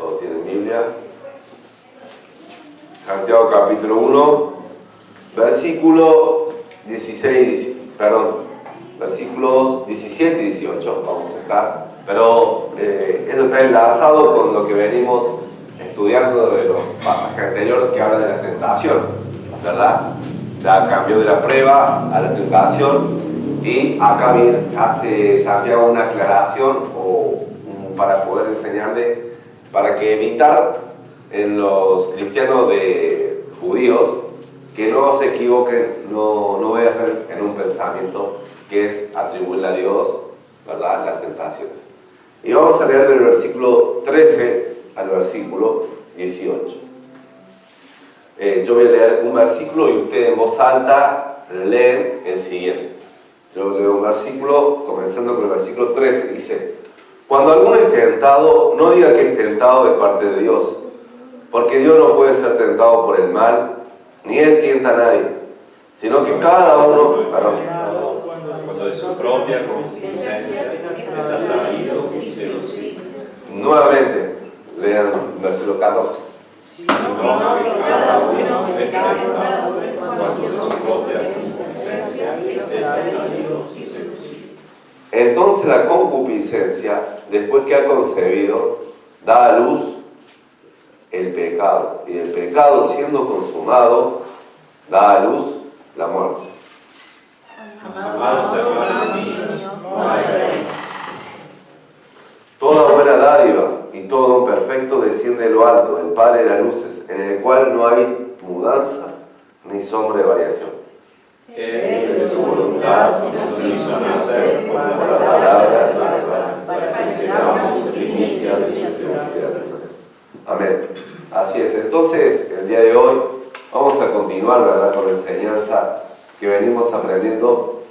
Todos tienen Biblia. Santiago capítulo 1, versículos 17 y 18 vamos a estar. Pero esto está enlazado con lo que venimos estudiando de los pasajes anteriores que hablan de la tentación, ¿verdad? Ya cambió de la prueba a la tentación y acá hace Santiago una aclaración para poder enseñarle, para que evitar en los cristianos judíos que no se equivoquen, no erren en un pensamiento que es atribuirle a Dios, ¿verdad?, las tentaciones. Y vamos a leer del versículo 13 al versículo 18. Yo voy a leer un versículo y ustedes en voz alta leen el siguiente. Yo leo un versículo, comenzando con el versículo 13, dice: cuando alguno es tentado, no diga que es tentado de parte de Dios, porque Dios no puede ser tentado por el mal, ni Él tienta a nadie, sino que cada uno, cuando de su propia conciencia es atraído y seducido. Nuevamente, lean el versículo 14. Sino que cada uno es tentado cuando de su propia conciencia es atraído y seducido. Entonces la concupiscencia, después que ha concebido, da a luz el pecado, y el pecado, siendo consumado, da a luz la muerte. Amados hermanos míos, no hay rey. Toda buena dádiva y todo don perfecto desciende de lo alto, del Padre de las luces, en el cual no hay mudanza ni sombra de variación. Él de su voluntad nos hizo nacer por la palabra para que seamos primicias de su fidelidad. Amén. Así es. Entonces, el día de hoy vamos a continuar, ¿verdad?, con la enseñanza que venimos aprendiendo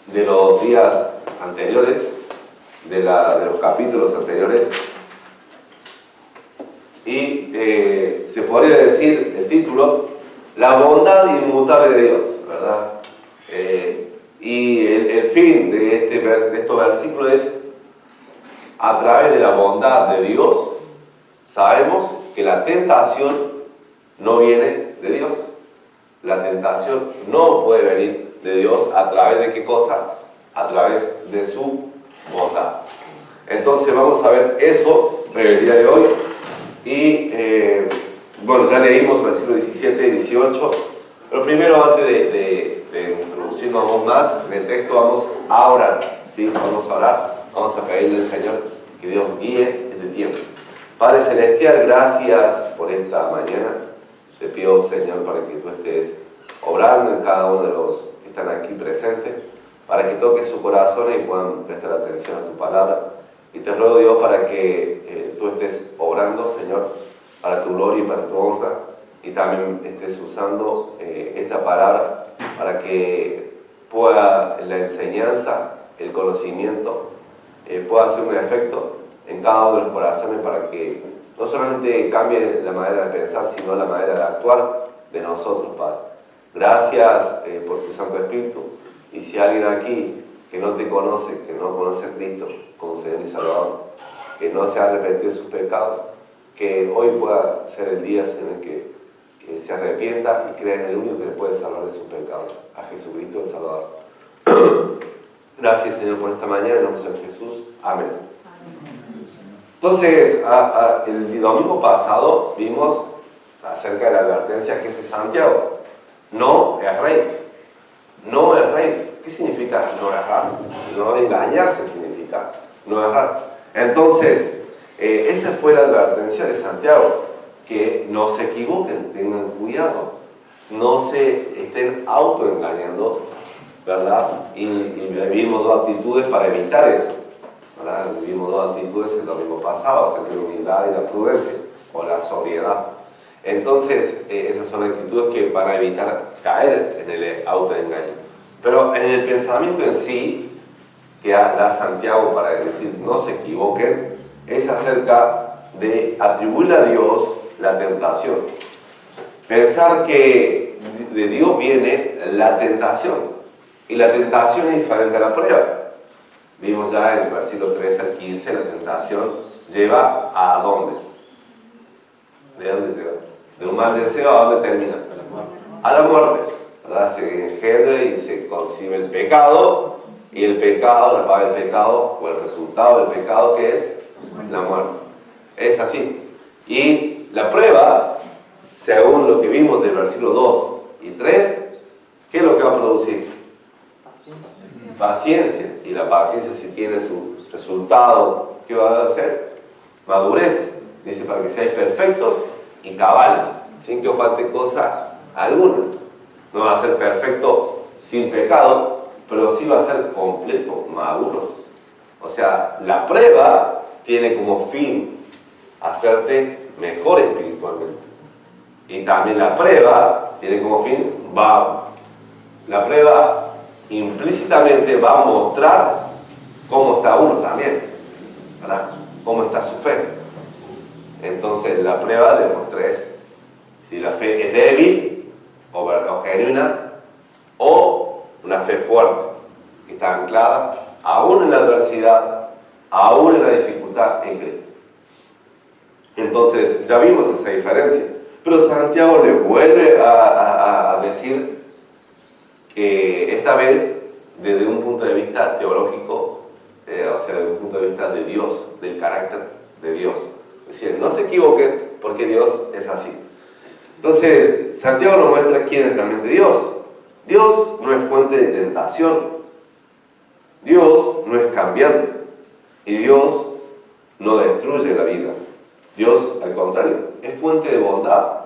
de los días anteriores, de los capítulos anteriores. Y se podría decir el título: la bondad inmutable de Dios, ¿verdad? Y el fin de estos versículos es: a través de la bondad de Dios, sabemos que la tentación no viene de Dios. La tentación no puede venir de Dios. ¿A través de qué cosa? A través de su bondad. Entonces vamos a ver eso el día de hoy. Y bueno, ya leímos versículos 17 y 18. Pero primero, antes de introducirnos aún más en el texto, vamos a orar. ¿Sí? Vamos a orar. Vamos a pedirle al Señor que Dios guíe este tiempo. Padre Celestial, gracias por esta mañana. Te pido, Señor, para que tú estés obrando en cada uno de los que están aquí presentes, para que toques su corazón y puedan prestar atención a tu palabra. Y te ruego, Dios, para que tú estés obrando, Señor, para tu gloria y para tu honra, y también estés usando esta palabra para que pueda la enseñanza, el conocimiento, pueda hacer un efecto en cada uno de los corazones, para que no solamente cambie la manera de pensar, sino la manera de actuar de nosotros, Padre. Gracias por tu Santo Espíritu. Y si hay alguien aquí que no te conoce, que no conoce a Cristo como Señor y Salvador, que no se ha arrepentido de sus pecados, que hoy pueda ser el día en el que se arrepienta y crea en el único que le puede salvar de sus pecados, a Jesucristo el Salvador. Gracias, Señor, por esta mañana, en nombre de Jesús. Amén. Entonces, el domingo pasado vimos acerca de la advertencia que hace Santiago: no erréis. No erréis. ¿Qué significa no errar? No engañarse significa no errar. Entonces, esa fue la advertencia de Santiago: que no se equivoquen, tengan cuidado, no se estén autoengañando, ¿verdad? Y vimos dos actitudes para evitar eso, ¿verdad? Vimos dos actitudes el domingo pasado, acerca de la humildad y la prudencia, o la sobriedad. Entonces, esas son actitudes que van a evitar caer en el autoengaño. Pero en el pensamiento en sí, que da Santiago para decir no se equivoquen, es acerca de atribuirle a Dios la tentación. Pensar que de Dios viene la tentación, y la tentación es diferente a la prueba. Vimos ya en el versículo 13 al 15, la tentación lleva ¿a dónde? de un mal deseo, ¿a dónde termina? A la muerte, ¿verdad? Se engendra y se concibe el pecado, y el pecado, la paga del pecado, o el resultado del pecado, que es la muerte. Es así. Y la prueba, según lo que vimos del versículo 2 y 3, ¿qué es lo que va a producir? Paciencia. Y la paciencia, si tiene su resultado, ¿qué va a hacer? Madurez. Dice, para que seáis perfectos y cabales, sin que os falte cosa alguna. No va a ser perfecto sin pecado, pero sí va a ser completo, maduros. O sea, la prueba tiene como fin hacerte mejor espiritualmente. Y también la prueba tiene como fin, la prueba implícitamente va a mostrar cómo está uno también, ¿verdad? Cómo está su fe. Entonces la prueba demuestra eso. Si la fe es débil o genuina, o una fe fuerte, que está anclada aún en la adversidad, aún en la dificultad en Cristo. Entonces ya vimos esa diferencia. Pero Santiago le vuelve a decir que esta vez desde un punto de vista teológico, o sea, desde un punto de vista de Dios, del carácter de Dios. Es decir, no se equivoquen porque Dios es así. Entonces, Santiago nos muestra quién es realmente Dios. Dios no es fuente de tentación. Dios no es cambiante. Y Dios no destruye la vida. Dios, al contrario, es fuente de bondad.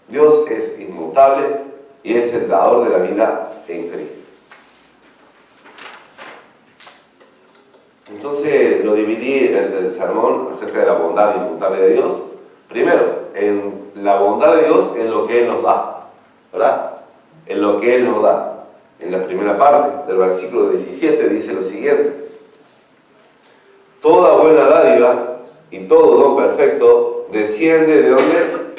Dios es inmutable y es el dador de la vida en Cristo. Entonces lo dividí el sermón acerca de la bondad inmutable de Dios. Primero, en la bondad de Dios en lo que Él nos da, ¿verdad? En lo que Él nos da. En la primera parte del versículo 17 dice lo siguiente: toda buena dádiva y todo don perfecto desciende ¿de dónde?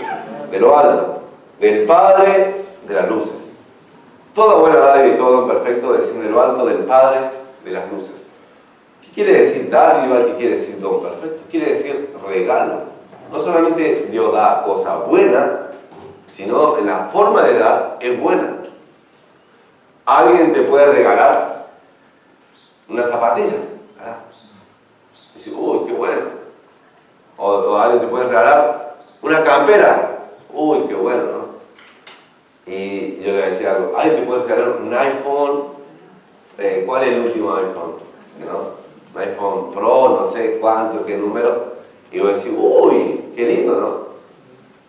De lo alto, del Padre de las luces. Toda buena dádiva y todo don perfecto desciende de lo alto, del Padre de las luces. ¿Qué quiere decir dádiva? ¿Qué quiere decir don perfecto? Quiere decir regalo. No solamente Dios da cosas buenas, sino en la forma de dar es buena. Alguien te puede regalar una zapatilla, ¿verdad? Dice, uy, qué bueno. O alguien te puede regalar una campera. Uy, qué bueno, ¿no? Y yo le decía algo, alguien te puede regalar un iPhone. ¿Cuál es el último iPhone? ¿No? Un iPhone Pro, no sé cuánto, qué número. Y vos decís, uy, qué lindo, ¿no?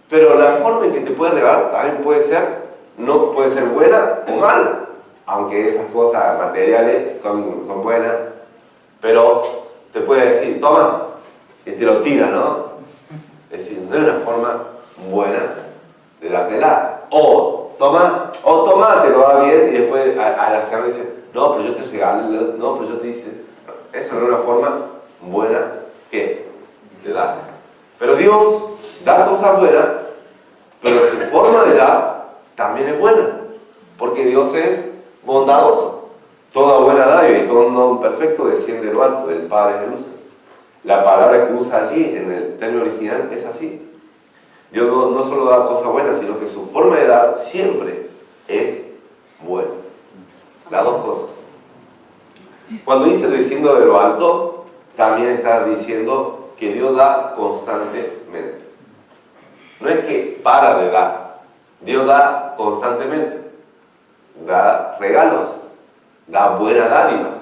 Pero la forma en que te puede regalar también puede ser buena o mala. Aunque esas cosas materiales son buenas. Pero te puede decir, toma, y te lo tira, ¿no? Es decir, no es una forma buena de dártela. O toma, te lo va bien, y después a la semana dice, no, pero yo te regalo, no, pero yo te hice. Eso no es una forma buena que de dar. Pero Dios da cosas buenas, pero su forma de dar también es buena, porque Dios es bondadoso. Toda buena dádiva y todo don perfecto desciende de lo alto, del Padre de luces. La palabra que usa allí en el término original es así. Dios no solo da cosas buenas, sino que su forma de dar siempre es buena. Las dos cosas. Cuando dice desciendo de lo alto, también está diciendo que Dios da constantemente. No es que para de dar. Dios da constantemente. Da regalos. Da buenas dádivas.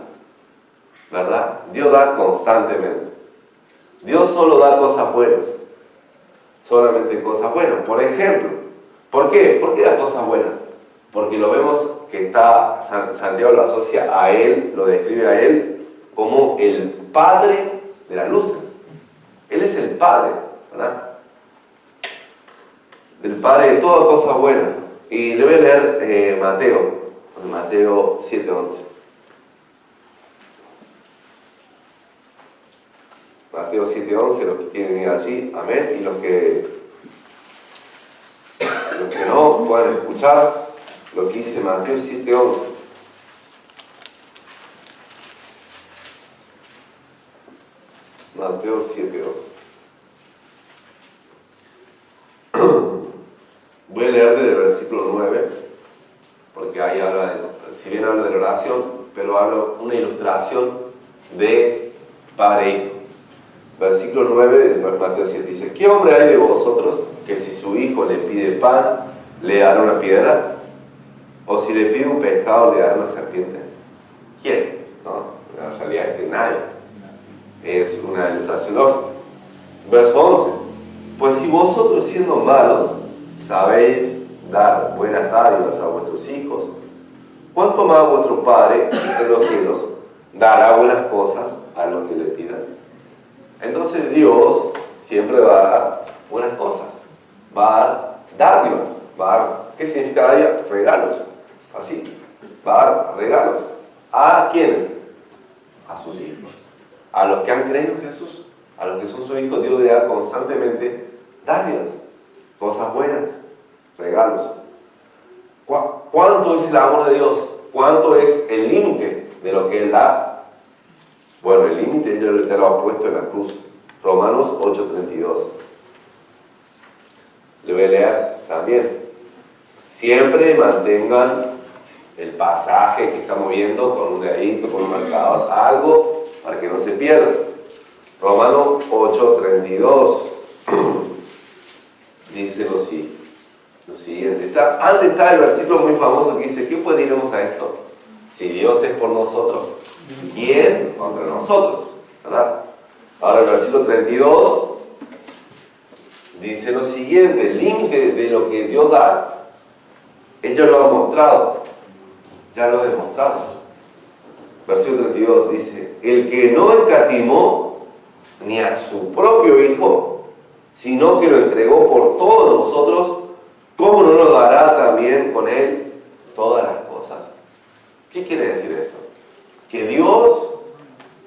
¿Verdad? Dios da constantemente. Dios solo da cosas buenas. Solamente cosas buenas. Por ejemplo, ¿por qué? ¿Por qué da cosas buenas? Porque lo vemos que Santiago lo asocia a Él, lo describe a Él como el Padre de las luces. Él es el Padre, ¿verdad? El Padre de toda cosa buena. Y le voy a leer Mateo 7:11. Mateo 7:11, los que quieren ir allí, amén. Y los que no puedan escuchar lo que dice Mateo 7:11. Mateo 7:11. Voy a leer desde el versículo 9, porque ahí habla si bien habla de la oración, pero habla una ilustración de padre e hijo. Versículo 9 de Mateo 7 dice: ¿qué hombre hay de vosotros que si su hijo le pide pan, le dará una piedra? ¿O si le pide un pescado, le dará una serpiente? ¿Quién? ¿No? En realidad es que nadie. Es una ilustración lógica. Verso 11: pues si vosotros, siendo malos, sabéis dar buenas dádivas a vuestros hijos, ¿cuánto más vuestro Padre en los cielos dará buenas cosas a los que le pidan? Entonces Dios siempre va a dar buenas cosas, va a dar dádivas, va a dar, ¿qué significa dádiva? Regalos, así, va a dar regalos. ¿A quiénes? A sus hijos, a los que han creído en Jesús, a los que son sus hijos. Dios le da constantemente dádivas, cosas buenas, regalos. ¿Cuánto es el amor de Dios? ¿Cuánto es el límite de lo que Él da? Bueno, el límite ya lo ha puesto en la cruz. Romanos 8:32. Le voy a leer también. Siempre mantengan el pasaje que estamos viendo con un dedito, con un marcador, algo para que no se pierda. Romanos 8:32 dice lo siguiente. Antes está el versículo muy famoso que dice: ¿qué pues diremos a esto? Si Dios es por nosotros, ¿quién contra nosotros? ¿Verdad? Ahora el versículo 32 dice lo siguiente: el límite de lo que Dios da, ellos lo han mostrado, ya lo he demostrado. Versículo 32 dice: el que no escatimó ni a su propio Hijo, sino que lo entregó por todos nosotros, ¿cómo no nos dará también con Él todas las cosas? ¿Qué quiere decir esto? Que Dios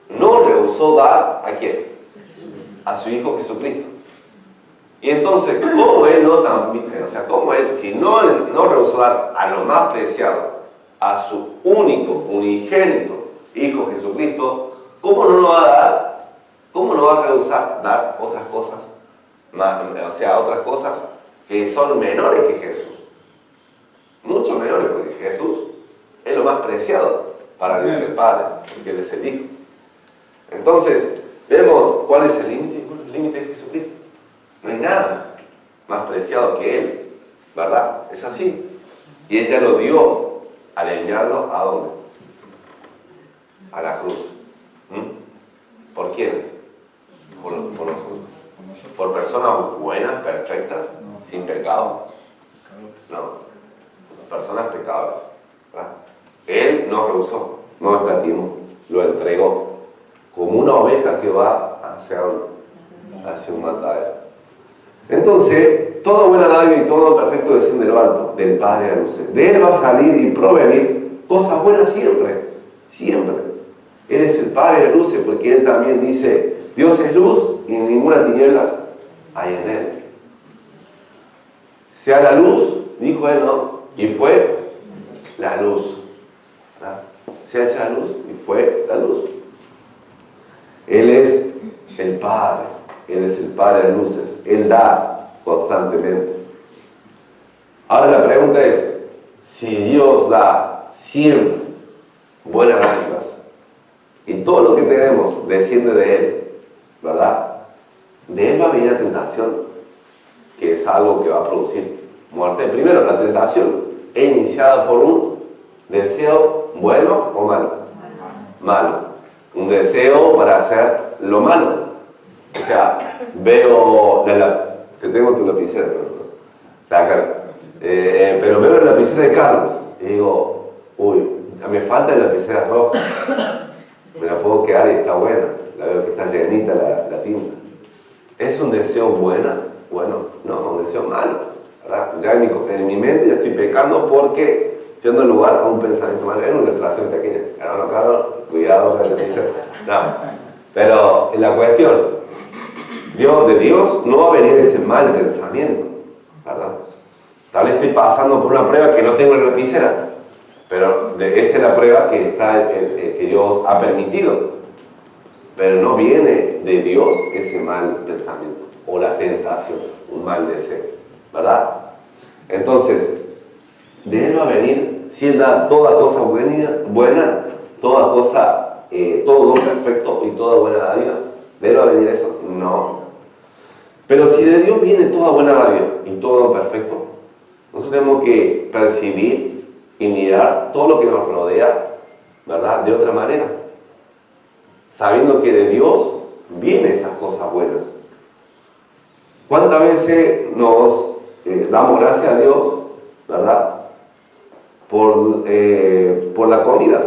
no rehusó dar ¿a quién? A su Hijo Jesucristo. Y entonces, ¿cómo Él no también, cómo Él, si no rehusó dar a lo más preciado, a su único, unigénito Hijo Jesucristo, ¿cómo no nos va a dar? ¿Cómo no va a rehusar dar otras cosas? Otras cosas que son menores que Jesús. Mucho menores, porque Jesús es lo más preciado para Dios el Padre, porque Él es el Hijo. Entonces, vemos cuál es el límite. El límite de Jesucristo. No hay nada más preciado que Él, ¿verdad? Es así. Y Él ya lo dio al enviarlo ¿a dónde? A la cruz. ¿Por quiénes? Por nosotros. ¿Por personas buenas, perfectas, sin pecado? No. Personas pecadoras, ¿verdad? Él no rehusó, no escatimó, lo entregó como una oveja que va hacia un matadero. Entonces, toda buena dádiva y todo perfecto desciende de lo alto, del Padre a luces. De Él va a salir y provenir cosas buenas siempre, siempre. Él es el Padre de luces, porque Él también dice: Dios es luz y ninguna tinieblas hay en Él. Sea la luz, dijo Él, ¿no? Y fue la luz, ¿verdad? Se hace la luz y fue la luz. Él es el Padre, Él es el Padre de luces, Él da constantemente. Ahora la pregunta es: si Dios da siempre buenas dádivas y todo lo que tenemos desciende de Él, ¿verdad? De Él va a venir la tentación, que es algo que va a producir muerte. Primero, la tentación es iniciada por un deseo bueno o malo. Malo. Un deseo para hacer lo malo. O sea, veo te tengo tu lapicera, pero veo la lapicera de Carlos y digo: uy, me falta la lapicera roja, me la puedo quedar y está buena, la veo que está llenita la tinta. ¿Es un deseo bueno? No, un deseo malo, ¿verdad? Ya en mi mente ya estoy pecando porque yendo al lugar a un pensamiento malo. Es una ilustración pequeña. Hermano Carlos, cuidado, no. Pero en la cuestión, de Dios no va a venir ese mal pensamiento, ¿verdad? Tal vez estoy pasando por una prueba que no tengo en la lapicera, pero esa es la prueba que Dios ha permitido. Pero no viene de Dios ese mal pensamiento o la tentación, un mal deseo, ¿verdad? Entonces, de Él va a venir, si Él da toda cosa buena, toda cosa, todo don perfecto y toda buena dádiva, ¿de Él va a venir eso? No. Pero si de Dios viene toda buena dádiva y todo don perfecto, nosotros tenemos que percibir y mirar todo lo que nos rodea, ¿verdad? De otra manera, sabiendo que de Dios vienen esas cosas buenas. ¿Cuántas veces nos damos gracias a Dios, ¿verdad? Por la comida.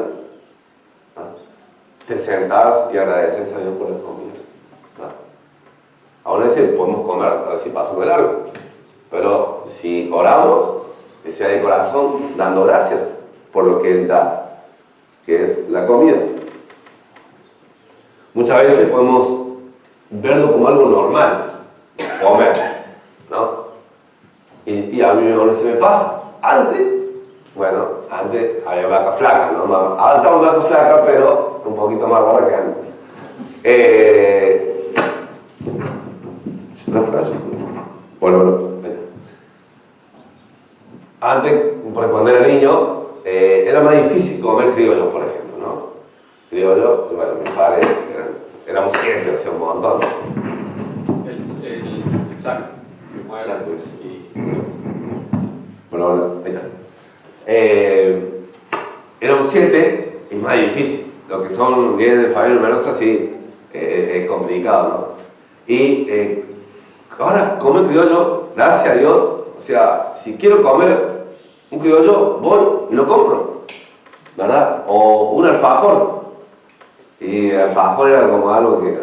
Te sentás y agradeces a Dios por la comida. Aún así podemos comer así pasando de largo. Pero si oramos, que sea de corazón, dando gracias por lo que Él da, que es la comida. Muchas veces podemos verlo como algo normal, comer, ¿no? Y a mí no se me pasa. Antes había vaca flaca, ¿no? Ahora estamos vaca flaca, pero un poquito más gorda que antes. Antes, cuando era niño, era más difícil comer criollos, por ejemplo, ¿no? Criollos, bueno, mis padres éramos 7, hacía un montón. El saco. Ahí está. Éramos 7 y más difícil. Lo que vienen de familia numerosa, sí, es complicado, ¿no? Y ahora comer criollo, gracias a Dios, o sea, si quiero comer un criollo, voy y lo compro, ¿verdad? O un alfajor. Y el alfajor era como algo que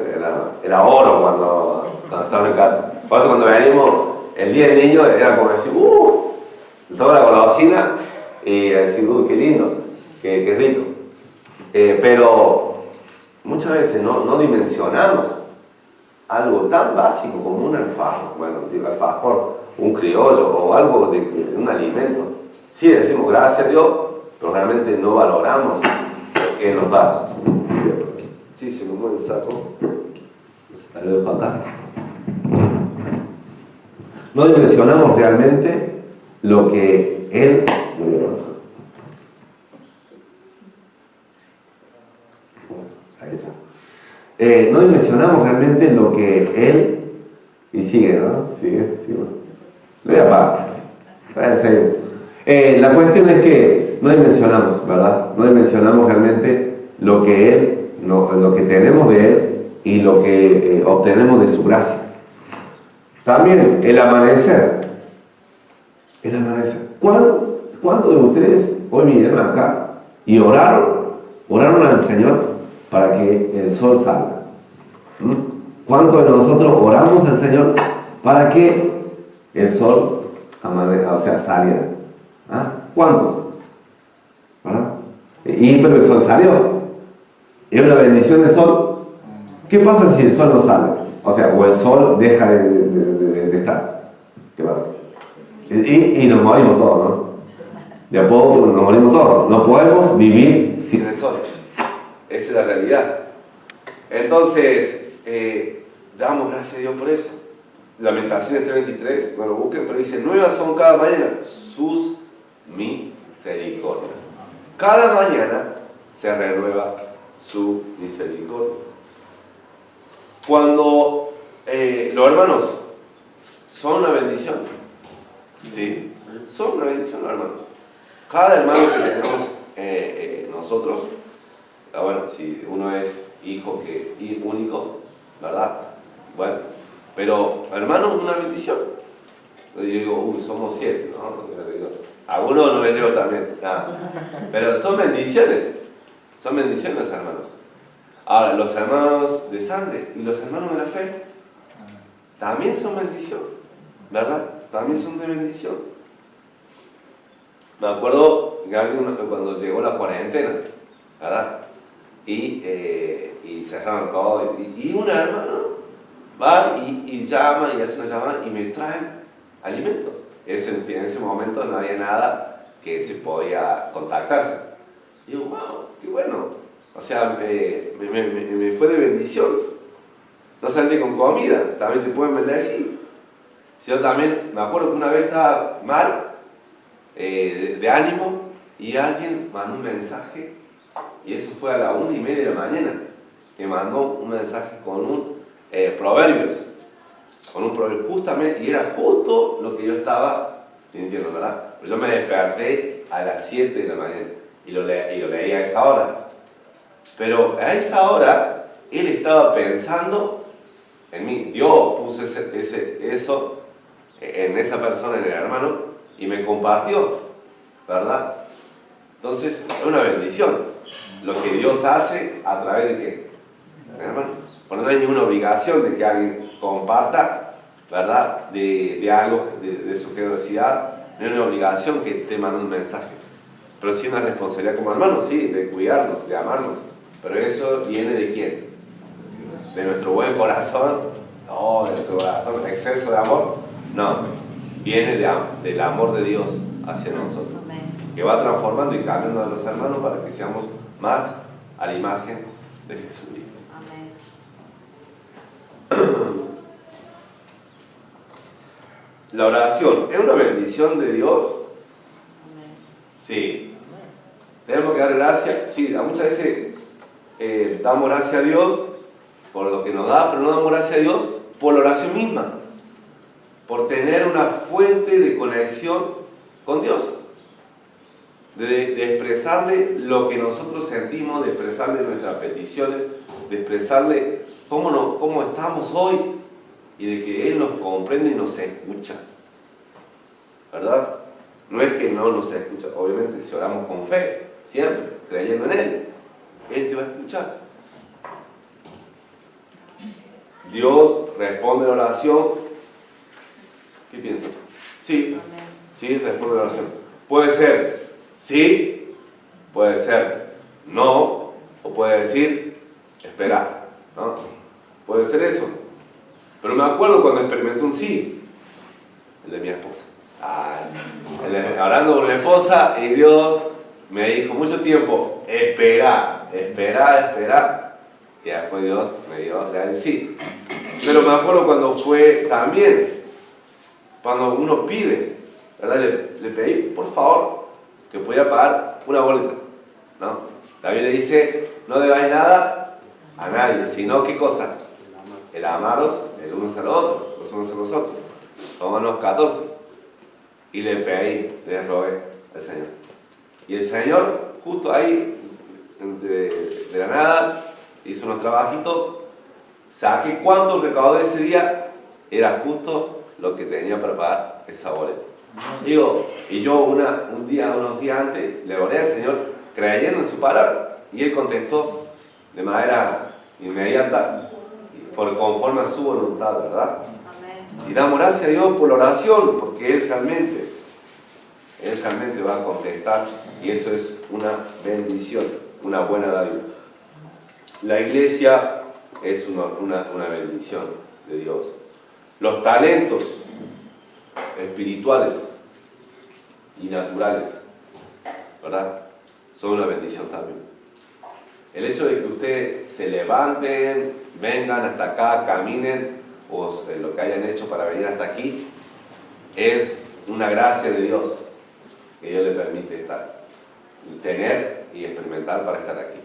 era oro cuando estaba en casa. Por eso cuando venimos el día del niño era como decir, toda la golosina y decir, qué lindo, qué rico. Pero muchas veces no dimensionamos algo tan básico como un alfajor, un criollo o algo de un alimento. Sí, decimos gracias a Dios, pero realmente no valoramos lo que nos da. Sí, se me mueve el saco. Lo dejo acá. No dimensionamos realmente lo que Él... Ahí está. No dimensionamos realmente lo que Él... Y sigue, ¿no? Sigue. Lo voy a apagar. La cuestión es que no dimensionamos, ¿verdad? No dimensionamos realmente lo que Él, lo que tenemos de Él y lo que obtenemos de su gracia. También el amanecer. ¿Cuántos de ustedes hoy vinieron acá y oraron al Señor para que el sol salga? ¿Cuántos de nosotros oramos al Señor para que el sol saliera? ¿Cuántos? ¿Verdad? Pero el sol salió. ¿Es una bendición el sol? ¿Qué pasa si el sol no sale? O el sol deja de estar. ¿Qué pasa? Y nos morimos todos, ¿no? De a poco nos morimos todos. No podemos vivir sin el sol. Esa es la realidad. Entonces, damos gracias a Dios por eso. Lamentaciones 3:23, no lo busquen, pero dice, nuevas son cada mañana sus misericordias. Cada mañana se renueva su misericordia. Cuando los hermanos son una bendición, ¿sí? Son una bendición los hermanos. Cada hermano que tenemos nosotros, si uno es hijo único, ¿verdad? Bueno, pero hermano es una bendición. Yo digo, somos 7, ¿no? Algunos no me llevo también, pero son bendiciones, hermanos. Ahora, los hermanos de sangre y los hermanos de la fe también son bendición, ¿verdad? También son de bendición. Me acuerdo cuando llegó la cuarentena, ¿verdad? Y cerraron todo, y un hermano va y llama y hace una llamada y me trae alimento. En ese momento no había nada que se podía contactarse. Y digo, wow, qué bueno. O sea, me fue de bendición. No solamente con comida, también te pueden bendecir. Yo también me acuerdo que una vez estaba mal de ánimo, y alguien mandó un mensaje, y eso fue a la 1:30 de la mañana, que mandó un mensaje con un proverbios, justamente, y era justo lo que yo estaba sintiendo, ¿verdad? Pero yo me desperté a las 7 de la mañana, y lo leí a esa hora. Pero a esa hora, él estaba pensando en mí. Dios puso eso en esa persona, en el hermano, y me compartió, ¿verdad? Entonces, es una bendición lo que Dios hace a través de ¿qué? Hermano. Porque no hay ninguna obligación de que alguien comparta, ¿verdad? De algo, de su generosidad. No hay una obligación que te mande un mensaje. Pero sí una responsabilidad como hermanos, sí, de cuidarnos, de amarnos. Pero eso viene ¿de quién? De nuestro buen corazón. No, de nuestro corazón exceso de amor. No, viene del amor de Dios hacia nosotros. Que va transformando y cambiando a los hermanos para que seamos más a la imagen de Jesucristo. Amén. La oración es una bendición de Dios. Sí. Tenemos que dar gracias. Sí, muchas veces damos gracias a Dios por lo que nos da, pero no damos gracias a Dios por la oración misma, por tener una fuente de conexión con Dios, de expresarle lo que nosotros sentimos, de expresarle nuestras peticiones, de expresarle cómo estamos hoy, y de que Él nos comprende y nos escucha, ¿verdad? No es que no nos escucha, obviamente si oramos con fe, siempre, creyendo en Él, Él te va a escuchar. Dios responde a la oración. ¿Qué piensan? Sí, sí, responde a la oración. Puede ser sí, puede ser no, o puede decir esperar, ¿no? Puede ser eso. Pero me acuerdo cuando experimenté un sí, el de mi esposa. Hablando con mi esposa, y Dios me dijo mucho tiempo, espera. Y después Dios me dio ya el sí. Pero me acuerdo cuando fue también, cuando uno pide, ¿verdad? Le pedí, por favor, que pudiera pagar una boleta, ¿no? La Biblia dice, no debáis nada a nadie, sino ¿qué cosa? El amaros el unos a los otros, los unos a los otros. Romanos 14. Y le pedí, le rogué al Señor. Y el Señor, justo ahí, de la nada, hizo unos trabajitos, saqué cuánto recaudó ese día, era justo lo que tenía para pagar esa boleta. Digo, y yo unos días antes, le oré al Señor creyendo en su palabra, y Él contestó de manera inmediata, conforme a su voluntad, ¿verdad? Amén. Y damos gracias a Dios por la oración, porque Él realmente va a contestar, y eso es una bendición, una buena dádiva. La iglesia es una bendición de Dios. Los talentos espirituales y naturales, ¿verdad? Son una bendición también. El hecho de que ustedes se levanten, vengan hasta acá, caminen, o lo que hayan hecho para venir hasta aquí, es una gracia de Dios que Dios le permite estar, tener y experimentar para estar aquí,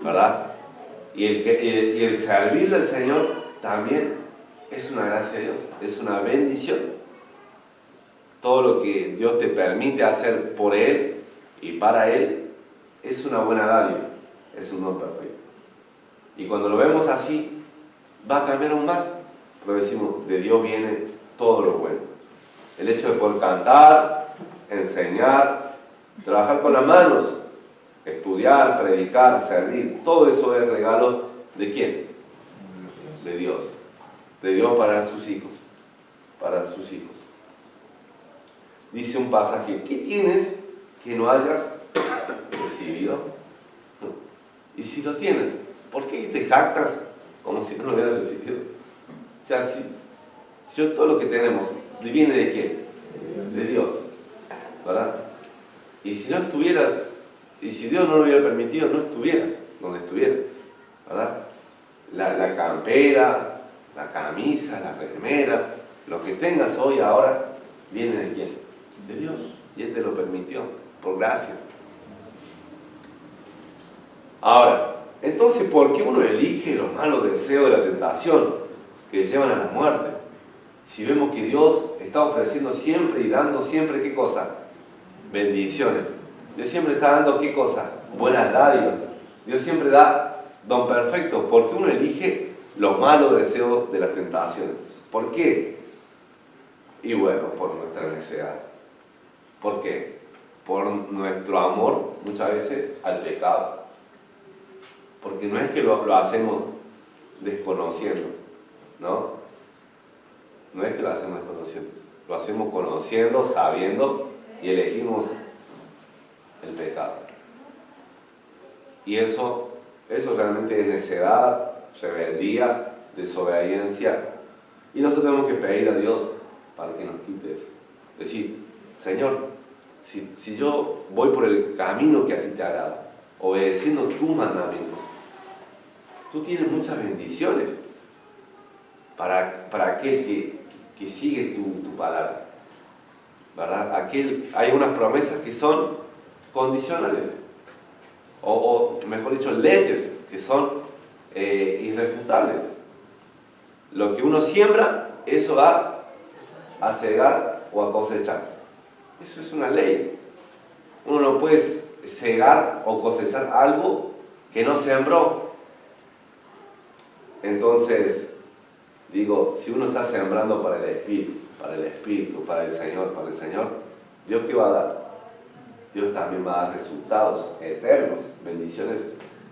¿verdad? Y el servirle al Señor también es una gracia de Dios, es una bendición. Todo lo que Dios te permite hacer por Él y para Él es una buena dádiva, es un don perfecto. Y cuando lo vemos así, va a cambiar aún más, porque decimos, de Dios viene todo lo bueno. El hecho de poder cantar, enseñar, trabajar con las manos, estudiar, predicar, servir, todo eso es regalo ¿de quién? De Dios. De Dios para sus hijos. Para sus hijos. Dice un pasaje, ¿qué tienes que no hayas recibido? Y si lo tienes, ¿por qué te jactas como si no lo hubieras recibido? O sea, si todo lo que tenemos viene ¿de quién? De Dios, ¿verdad? Y si no estuvieras, y si Dios no lo hubiera permitido, no estuvieras donde estuvieras, ¿verdad? La campera, la camisa, la remera, lo que tengas hoy, ahora, viene ¿de quién? De Dios. Y Él te lo permitió, por gracia. Ahora, entonces, ¿por qué uno elige los malos deseos de la tentación que llevan a la muerte? Si vemos que Dios está ofreciendo siempre y dando siempre, ¿qué cosa? Bendiciones. Dios siempre está dando, ¿qué cosa? Buenas dádivas. Dios siempre da don perfecto. ¿Por qué uno elige los malos deseos de las tentaciones? ¿Por qué? Y bueno, por nuestra necedad. ¿Por qué? Por nuestro amor, muchas veces, al pecado. Porque no es que lo hacemos desconociendo, ¿no? No es que lo hacemos desconociendo. Lo hacemos conociendo, sabiendo, y elegimos el pecado. Y eso realmente es necedad, rebeldía, desobediencia. Y nosotros tenemos que pedir a Dios para que nos quite eso. Decir, Señor, si yo voy por el camino que a ti te agrada, obedeciendo tus mandamientos, tú tienes muchas bendiciones para aquel que sigue tu palabra, ¿verdad? Hay unas promesas que son condicionales, o mejor dicho, leyes que son irrefutables. Lo que uno siembra, eso va a cegar o a cosechar. Eso es una ley. Uno no puede cegar o cosechar algo que no sembró. Entonces, digo, si uno está sembrando para el Espíritu, para el Señor, ¿Dios qué va a dar? Dios también va a dar resultados eternos, bendiciones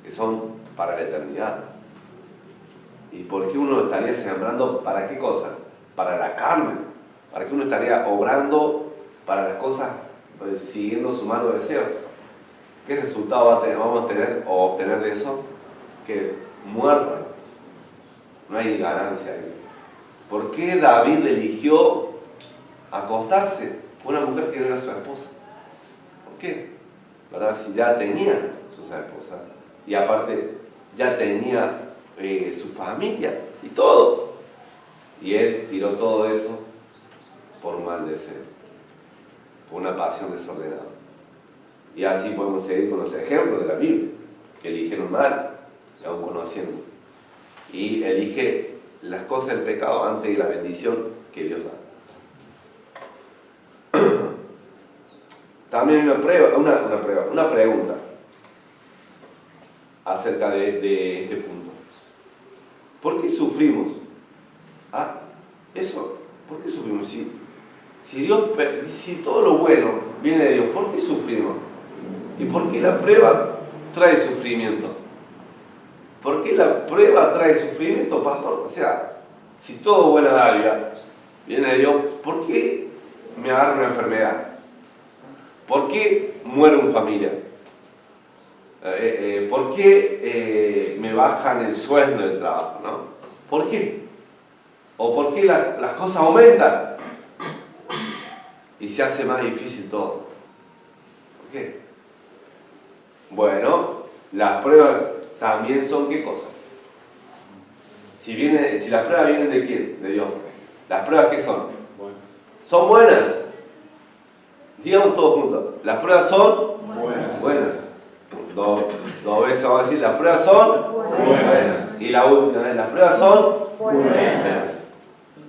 que son para la eternidad. ¿Y por qué uno estaría sembrando para qué cosa? Para la carne. ¿Para qué uno estaría obrando para las cosas, pues, siguiendo sus malos deseos? ¿Qué resultado vamos a tener o obtener de eso? ¿Qué es? Muerte. No hay ganancia ahí. ¿Por qué David eligió acostarse con una mujer que no era su esposa? ¿Por qué? ¿Verdad? Si ya tenía su esposa y aparte ya tenía su familia y todo. Y él tiró todo eso por mal deseo, por una pasión desordenada. Y así podemos seguir con los ejemplos de la Biblia, que eligieron mal, y aún conociendo. Y elige las cosas del pecado antes de la bendición que Dios da. También una pregunta acerca de este punto. ¿Por qué sufrimos? ¿Por qué sufrimos? Si todo lo bueno viene de Dios, ¿por qué sufrimos? ¿Y por qué la prueba trae sufrimiento? ¿Por qué la prueba trae sufrimiento, pastor? O sea, si todo buena dádiva viene de Dios, ¿por qué me agarra una enfermedad? ¿Por qué muere una familia? ¿Por qué me bajan el sueldo del trabajo? ¿No? ¿Por qué? ¿O por qué las cosas aumentan y se hace más difícil todo? ¿Por qué? Bueno, las pruebas también son ¿qué cosa? Si las pruebas vienen ¿de quién? De Dios. ¿Las pruebas qué son? Son buenas. Digamos todos juntos. Las pruebas son buenas. Dos veces vamos a decir, las pruebas son buenas. Y la última vez, las pruebas son buenas.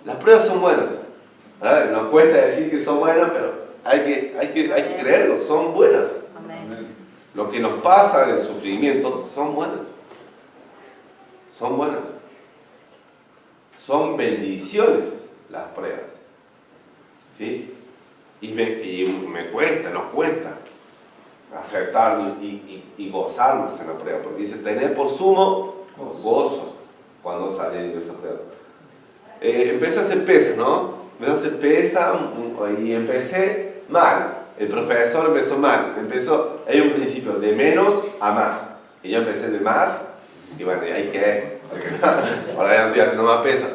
Las pruebas son buenas. Nos cuesta decir que son buenas, pero hay que creerlo, son buenas. Amén. Lo que nos pasa del sufrimiento son buenas. Son buenas. Son bendiciones las pruebas. ¿Sí? Y nos cuesta aceptar y gozarnos en la prueba, porque dice, tener por sumo gozo cuando sale de esa prueba. Empecé a hacer pesas, ¿no? Empecé a hacer pesas y empecé mal. El profesor empezó mal. Hay un principio de menos a más. Y yo empecé de más, y bueno, y ahí quedé. Ahora ya no estoy haciendo más pesas.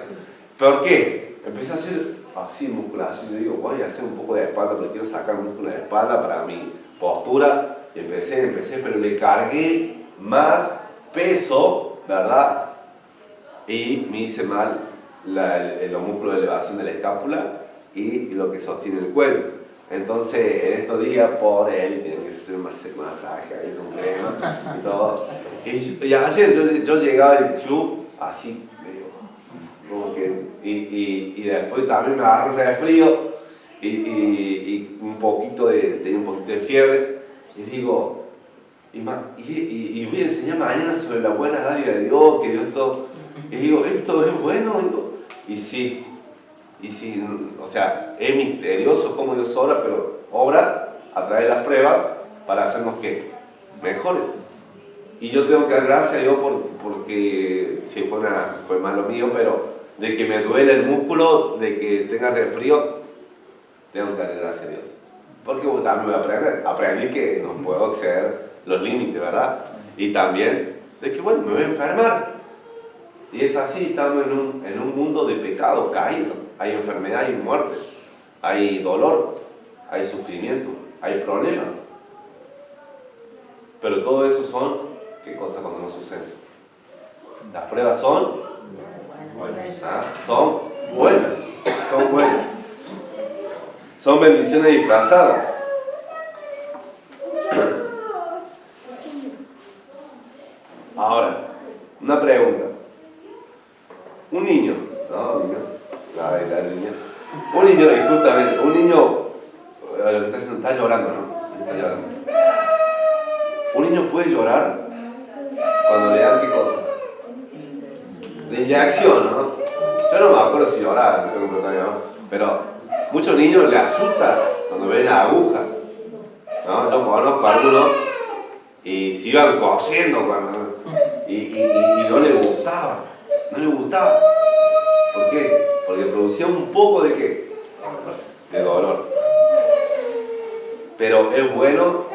¿Por qué? Empecé a hacer así musculación. Yo digo, voy a hacer un poco de espalda, porque quiero sacar músculo de espalda para mi postura. Y empecé, pero le cargué más peso, ¿verdad? Y me hice mal los músculos de elevación de la escápula y lo que sostiene el cuello. Entonces, en estos días, por él, tiene que hacer un masaje ahí con crema y todo. Y ayer yo llegaba del club así, medio, como que, y después también me agarró un resfrío y un poquito tenía un poquito de fiebre. Y digo, y voy a enseñar mañana sobre la buena dádiva de Dios, que Dios todo. Y digo, ¿esto es bueno? Digo, y sí, o sea, es misterioso cómo Dios obra, pero obra a través de las pruebas para hacernos ¿qué? Mejores. Y yo tengo que dar gracias a Dios porque sí fue malo mío, pero de que me duele el músculo, de que tenga resfrío, tengo que dar gracias a Dios. Porque también voy a aprendí que no puedo exceder los límites, ¿verdad? Y también de que, bueno, me voy a enfermar. Y es así, estamos en un mundo de pecado caído. Hay enfermedad, hay muerte, hay dolor, hay sufrimiento, hay problemas. Pero todo eso son, ¿qué cosas cuando no suceden? Las pruebas son buenas. Son buenas. Son bendiciones disfrazadas. Ahora, una pregunta. Un niño, y justamente, un niño, está llorando, ¿no? Está llorando. Un niño puede llorar cuando le dan ¿qué cosa? La inyección, ¿no? Yo no me acuerdo si lloraba, pero muchos niños les asusta cuando ven la aguja, ¿no? Yo conozco a algunos y se iban cosiendo y no les gustaba. ¿Por qué? Porque producía un poco de ¿qué? De dolor. Pero es bueno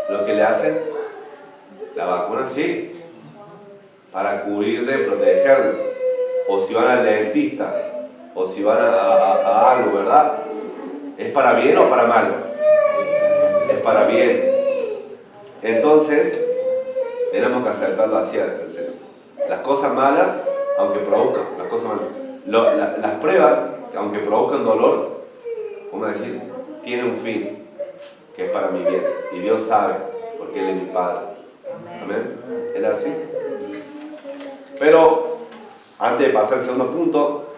lo que le hacen la vacuna, sí, para cubrirle, protegerle. O si van al dentista, o si van a algo, ¿verdad? ¿Es para bien o para mal? Es para bien. Entonces, tenemos que aceptarlo así al Señor. Las cosas malas, aunque provocan, las pruebas, aunque provocan dolor, vamos a decir, tienen un fin, que es para mi bien. Y Dios sabe, porque Él es mi Padre. Amén. ¿Era así? Pero, antes de pasar al segundo punto,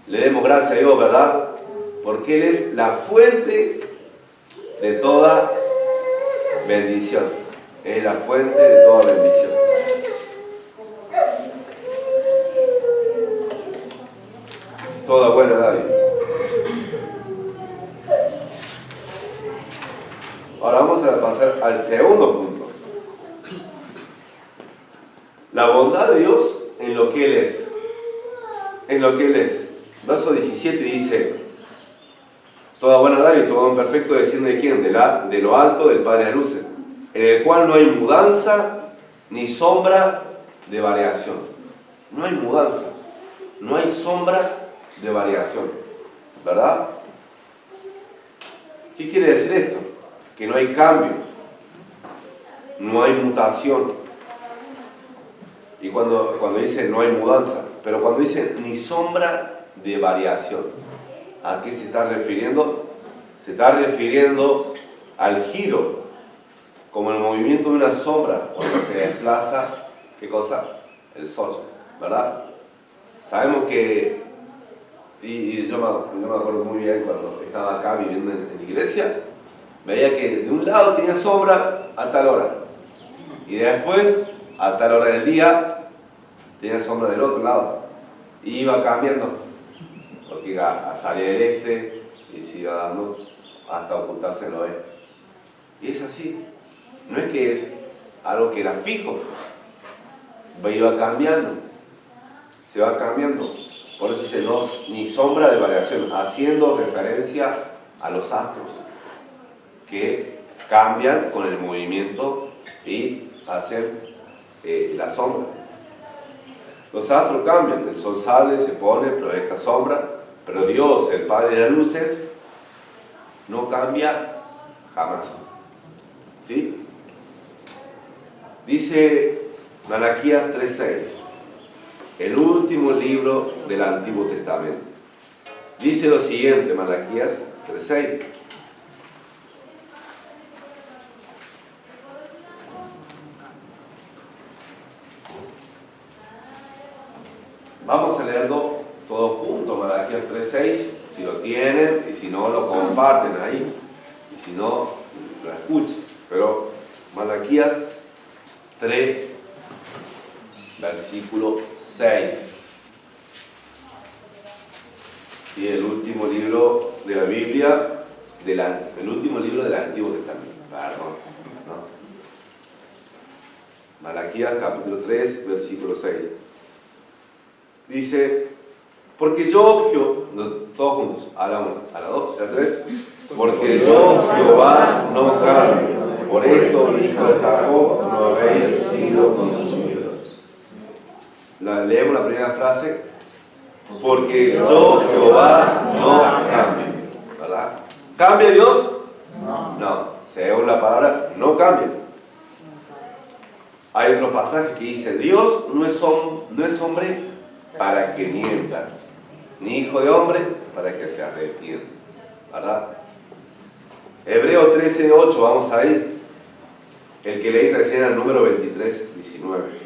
le demos gracias a Dios, ¿verdad? Porque Él es la fuente de toda bendición. Es la fuente de toda bendición. Toda buena dádiva. Ahora vamos a pasar al segundo punto. La bondad de Dios en lo que Él es. En lo que Él es. Verso 17 dice: toda buena dádiva y todo don perfecto desciende ¿de quién? De lo alto del Padre de luces, en el cual no hay mudanza ni sombra de variación. No hay mudanza, no hay sombra de variación, ¿verdad? ¿Qué quiere decir esto? Que no hay cambio, no hay mutación. Y cuando dice no hay mudanza, pero cuando dice ni sombra de variación, ¿a qué se está refiriendo? Se está refiriendo al giro, como el movimiento de una sombra cuando se desplaza, ¿qué cosa? El sol, ¿verdad? Sabemos que, y yo me acuerdo muy bien cuando estaba acá viviendo en la iglesia, veía que de un lado tenía sombra a tal hora, y después, a tal hora del día, tenía sombra del otro lado, y iba cambiando, porque salía del este y se iba dando hasta ocultarse en el oeste. Y es así. No es que es algo que era fijo, iba cambiando, se va cambiando. Por eso dice ni sombra de variación, haciendo referencia a los astros que cambian con el movimiento y hacen la sombra. Los astros cambian, el sol sale, se pone, proyecta sombra, pero Dios, el Padre de las luces, no cambia jamás. ¿Sí? Dice Malaquías 3:6, el último libro del Antiguo Testamento. Dice lo siguiente, Malaquías: 3:6. Vamos a leerlo todos juntos, Malaquías 3:6, si lo tienen, y si no, lo comparten ahí, y si no, lo escuchen. Pero Malaquías 3, versículo 6. Y el último libro de la Biblia, el último libro del Antiguo Testamento. Perdón, ¿no? Malaquías capítulo 3, versículo 6. Dice, porque yo, todos juntos, a la 1, a la 2, a la 3, porque yo, Jehová, no cambio. Por esto, hijo de Jacob, no habéis sido consumidos. Leemos la primera frase, porque yo, Jehová, no cambio. ¿Verdad? ¿Cambia Dios? No. Según la palabra, no cambia. Hay otro pasaje que dice, Dios no es hombre para que mienta, ni hijo de hombre para que se arrepienta. ¿Verdad? Hebreos 13:8, vamos a ir. El que leí recién era el número 23:19.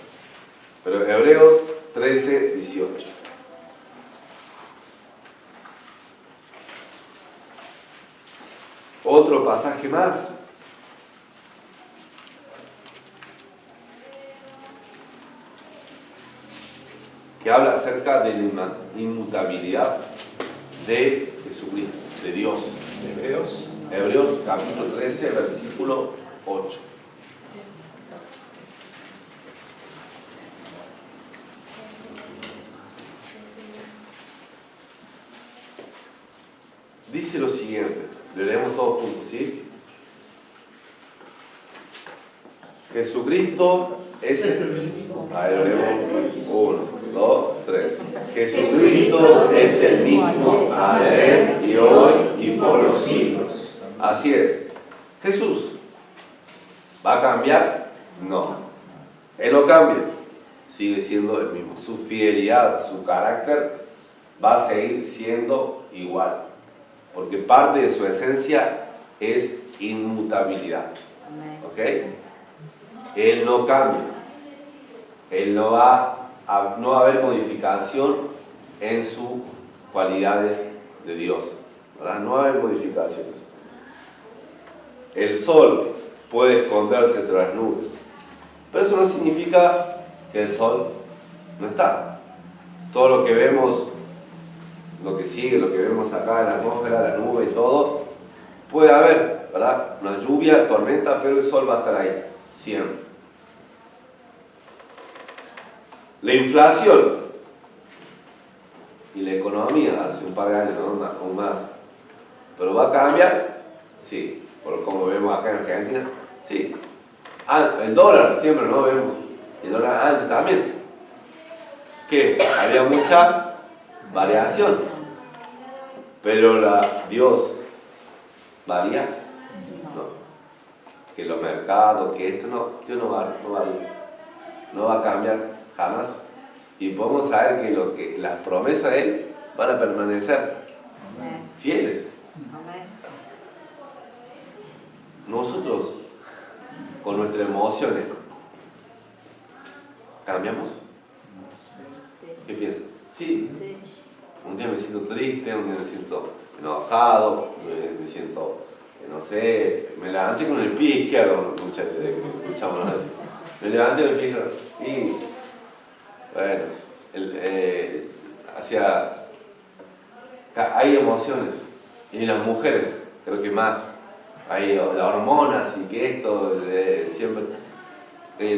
Pero Hebreos 13:18. Otro pasaje más. Que habla acerca de la inmutabilidad de Jesucristo, de Dios. Hebreos capítulo 13, versículo 8. Dice lo siguiente, lo leemos todos juntos, ¿sí? Jesucristo es el... Ahí lo leemos. 1, 2, 3. Jesucristo es el mismo ayer y hoy y por los siglos. Así es. Jesús, ¿va a cambiar? No. Él no cambia. Sigue siendo el mismo. Su fidelidad, su carácter va a seguir siendo igual. Porque parte de su esencia es inmutabilidad. ¿Ok? Él no cambia. Él no va a haber modificación en sus cualidades de Dios. ¿Verdad? No va a haber modificaciones. El sol puede esconderse tras las nubes. Pero eso no significa que el sol no está. Todo lo que vemos, lo que sigue, lo que vemos acá en la atmósfera, la nube y todo, puede haber, ¿verdad? Una lluvia, tormenta, pero el sol va a estar ahí, siempre. La inflación y la economía hace un par de años, ¿no? Aún más. ¿Pero va a cambiar? Sí. Por como vemos acá en Argentina, sí. El dólar, siempre no vemos. El dólar antes también. ¿Qué? Había mucha variación. Pero Dios varía. No. Que los mercados, que esto no, Dios no varía. No va a cambiar jamás. Y podemos saber que las promesas de Él van a permanecer fieles. Nosotros, con nuestras emociones, ¿cambiamos? ¿Qué piensas? Sí. Un día me siento triste, un día me siento enojado, me siento, no sé, me levanté con el pie izquierdo, muchas veces escuchamos así. Me levanté con el pie izquierdo y, bueno, hay emociones, y las mujeres, creo que más. Hay las hormonas y que esto, siempre,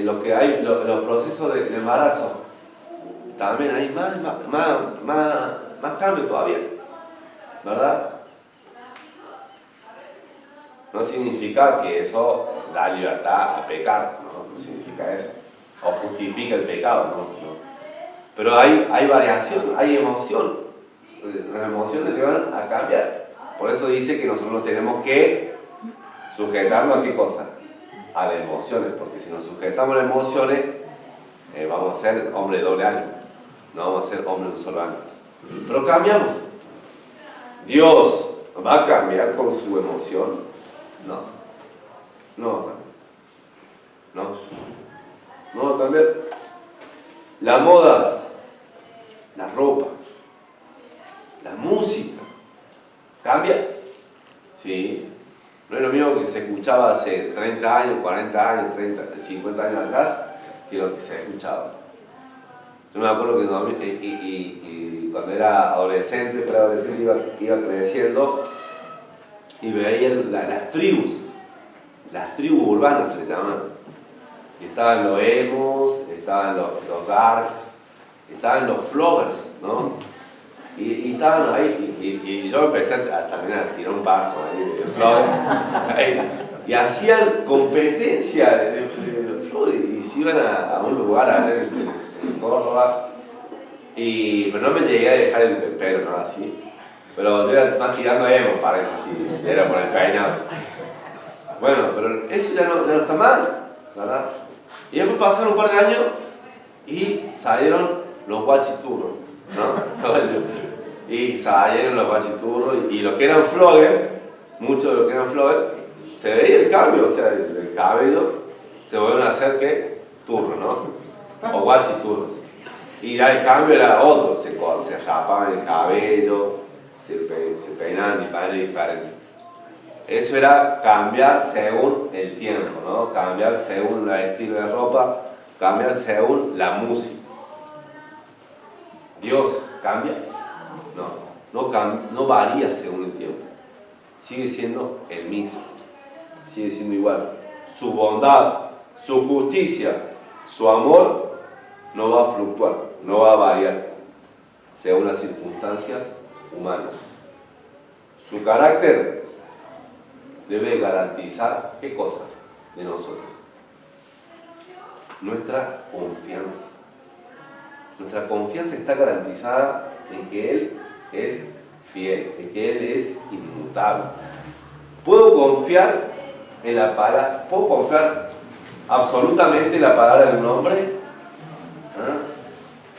los procesos de embarazo, también hay más cambio todavía, ¿verdad? No significa que eso da libertad a pecar, no significa eso, o justifica el pecado, no. Pero hay variación, hay emoción, las emociones llevan a cambiar, por eso dice que nosotros tenemos que sujetarnos a qué cosa, a las emociones, porque si nos sujetamos a las emociones, vamos a ser hombre de doble ánimo, no vamos a ser hombre de un solo ánimo. Pero cambiamos. Dios ¿Va a cambiar con su emoción? No. No. No va a cambiar. La moda, la ropa, la música, ¿cambia? Sí. No es lo mismo que se escuchaba hace 30 años, 40 años, 30, 50 años atrás, que lo que se escuchaba. Yo me acuerdo que cuando era adolescente, preadolescente, iba creciendo y veía las tribus urbanas se le llamaban. Y estaban los emos, estaban los darks, estaban los floggers, ¿no? Y estaban ahí, y yo empecé también a tirar un paso ahí de flogger. Y hacían competencia de flogger y se iban a un lugar allá en Córdoba. Pero no me llegué a dejar el pelo, ¿no? Así. Pero yo era más tirando emo, parece, si era por el peinado. Bueno, pero eso ya no está mal, ¿verdad? Y después pasaron un par de años y salieron los guachiturros, ¿no? Y salieron los guachiturros y los que eran floggers, muchos de los que eran floggers, se veía el cambio, o sea, el cabello se volvieron a hacer, ¿qué? Turros, ¿no? O guachiturros. Y ya el cambio era otro, se rapaban el cabello, se peinaban de manera diferente. Eso era cambiar según el tiempo, ¿no? Cambiar según el estilo de ropa, cambiar según la música. ¿Dios cambia? No varía según el tiempo. Sigue siendo el mismo. Sigue siendo igual. Su bondad, su justicia, su amor no va a fluctuar, no va a variar según las circunstancias humanas. Su carácter debe garantizar, ¿qué cosa? De nosotros. Nuestra confianza. Nuestra confianza está garantizada en que Él es fiel, en que Él es inmutable. ¿Puedo confiar en la palabra? ¿Puedo confiar absolutamente en la palabra de un hombre? ¿Ah?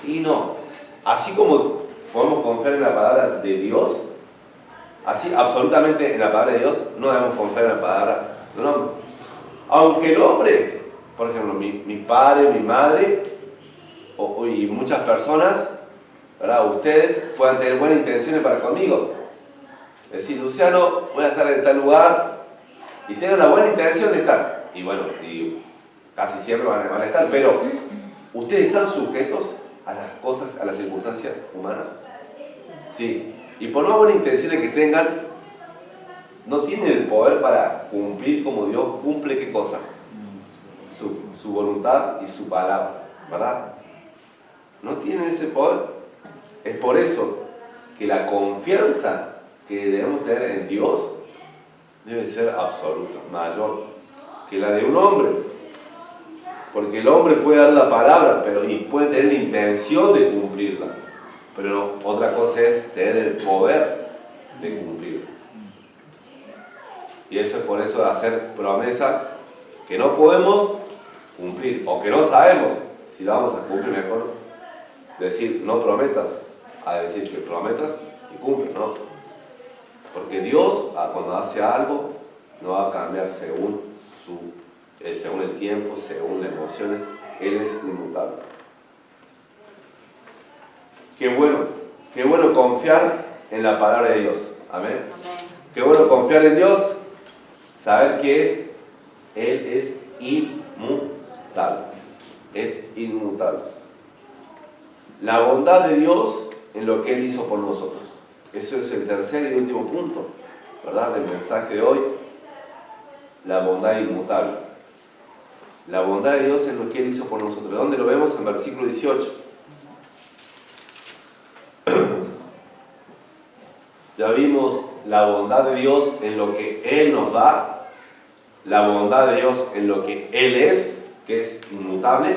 Y no. Así como podemos confiar en la palabra de Dios, así absolutamente en la palabra de Dios no debemos confiar en la palabra de un hombre. Aunque el hombre, por ejemplo, mi padre, mi madre y muchas personas, ¿verdad? Ustedes puedan tener buenas intenciones para conmigo. Es decir, Luciano, voy a estar en tal lugar y tengo la buena intención de estar. Y bueno, y casi siempre van a estar, pero ¿ustedes están sujetos a las cosas, a las circunstancias humanas? Sí. Y por más buenas intenciones que tengan, no tienen el poder para cumplir como Dios cumple, ¿qué cosa? Su voluntad y su palabra, ¿verdad? No tienen ese poder. Es por eso que la confianza que debemos tener en Dios debe ser absoluta, mayor que la de un hombre. Porque el hombre puede dar la palabra, y puede tener la intención de cumplirla. Pero no, otra cosa es tener el poder de cumplirla. Y eso es por eso de hacer promesas que no podemos cumplir, o que no sabemos si la vamos a cumplir. Mejor decir no prometas, a decir que prometas y cumple, ¿no? Porque Dios, cuando hace algo, no va a cambiar según el tiempo, según las emociones. Él es inmutable. Qué bueno confiar en la palabra de Dios. Amén. Qué bueno confiar en Dios, saber que Él es inmutable. Es inmutable. La bondad de Dios en lo que Él hizo por nosotros. Eso es el tercer y último punto, ¿verdad?, del mensaje de hoy. La bondad inmutable. La bondad de Dios en lo que Él hizo por nosotros. ¿Dónde lo vemos? En versículo 18. Ya vimos la bondad de Dios en lo que Él nos da, la bondad de Dios en lo que Él es, que es inmutable,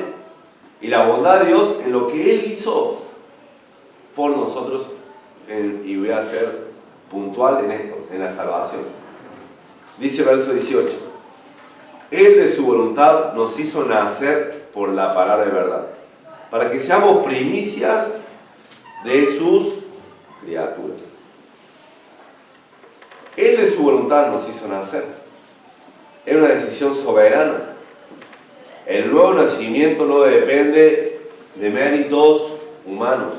y la bondad de Dios en lo que Él hizo por nosotros, y voy a ser puntual en esto, en la salvación. Dice verso 18: Él de su voluntad nos hizo nacer por la palabra de verdad, para que seamos primicias de sus criaturas. Él de su voluntad nos hizo nacer. Es una decisión soberana. El nuevo nacimiento no depende de méritos humanos,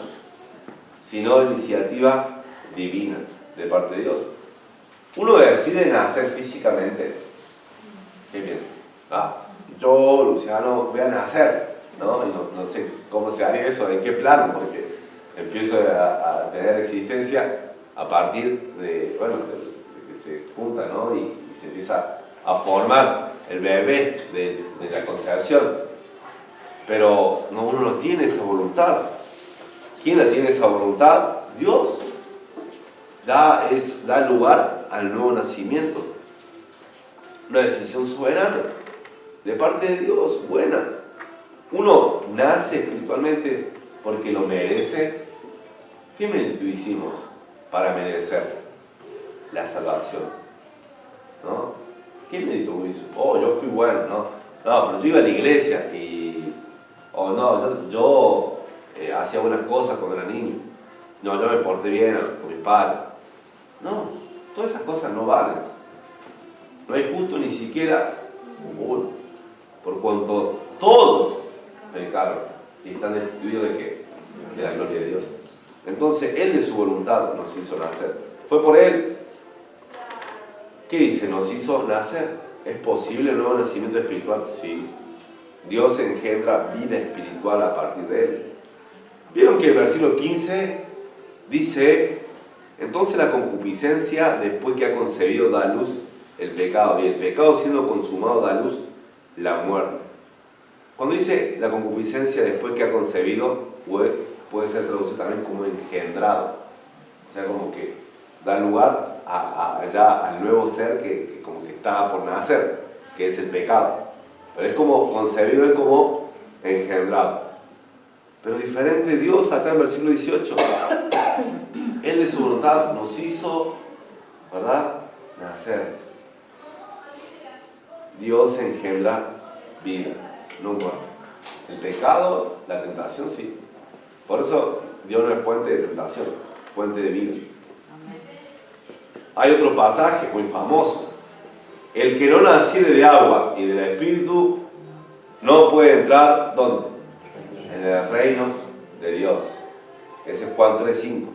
sino de iniciativa divina de parte de Dios. Uno decide nacer físicamente. ¿Qué piensa? Yo, Luciano, voy a nacer, ¿no? Y no sé cómo se haría eso, en qué plano, porque empiezo a tener existencia a partir de, bueno, de que se junta, ¿no? Y se empieza a formar el bebé de la concepción. Pero uno no tiene esa voluntad. ¿Quién la tiene esa voluntad? Dios. Da lugar al nuevo nacimiento. Una decisión soberana de parte de Dios, buena. Uno nace espiritualmente porque lo merece. ¿Qué mérito hicimos para merecer la salvación? ¿No? ¿Qué mérito hizo? Yo fui bueno, ¿no? No, pero yo iba a la iglesia y... yo hacía buenas cosas cuando era niño. No, yo me porté bien con mis padres. No, todas esas cosas no valen. No hay justo ni siquiera uno. Por cuanto todos pecaron y están destituidos ¿de qué? De la gloria de Dios. Entonces, Él de su voluntad nos hizo nacer. Fue por Él. ¿Qué dice? Nos hizo nacer. ¿Es posible el nuevo nacimiento espiritual? Sí. Dios engendra vida espiritual a partir de Él. ¿Vieron que el versículo 15 dice: entonces la concupiscencia, después que ha concebido, da a luz el pecado, y el pecado siendo consumado da a luz la muerte? Cuando dice la concupiscencia después que ha concebido, puede ser traducido también como engendrado. O sea, como que da lugar ya al nuevo ser que como que está por nacer, que es el pecado. Pero es como concebido, es como engendrado. Pero diferente Dios acá en versículo 18. Él de su voluntad nos hizo, ¿verdad?, nacer. Dios engendra vida, no muerte. El pecado, la tentación, sí. Por eso Dios no es fuente de tentación, fuente de vida. Hay otro pasaje muy famoso. El que no naciere de agua y del Espíritu no puede entrar, ¿dónde? En el reino de Dios. Ese es Juan 3:5,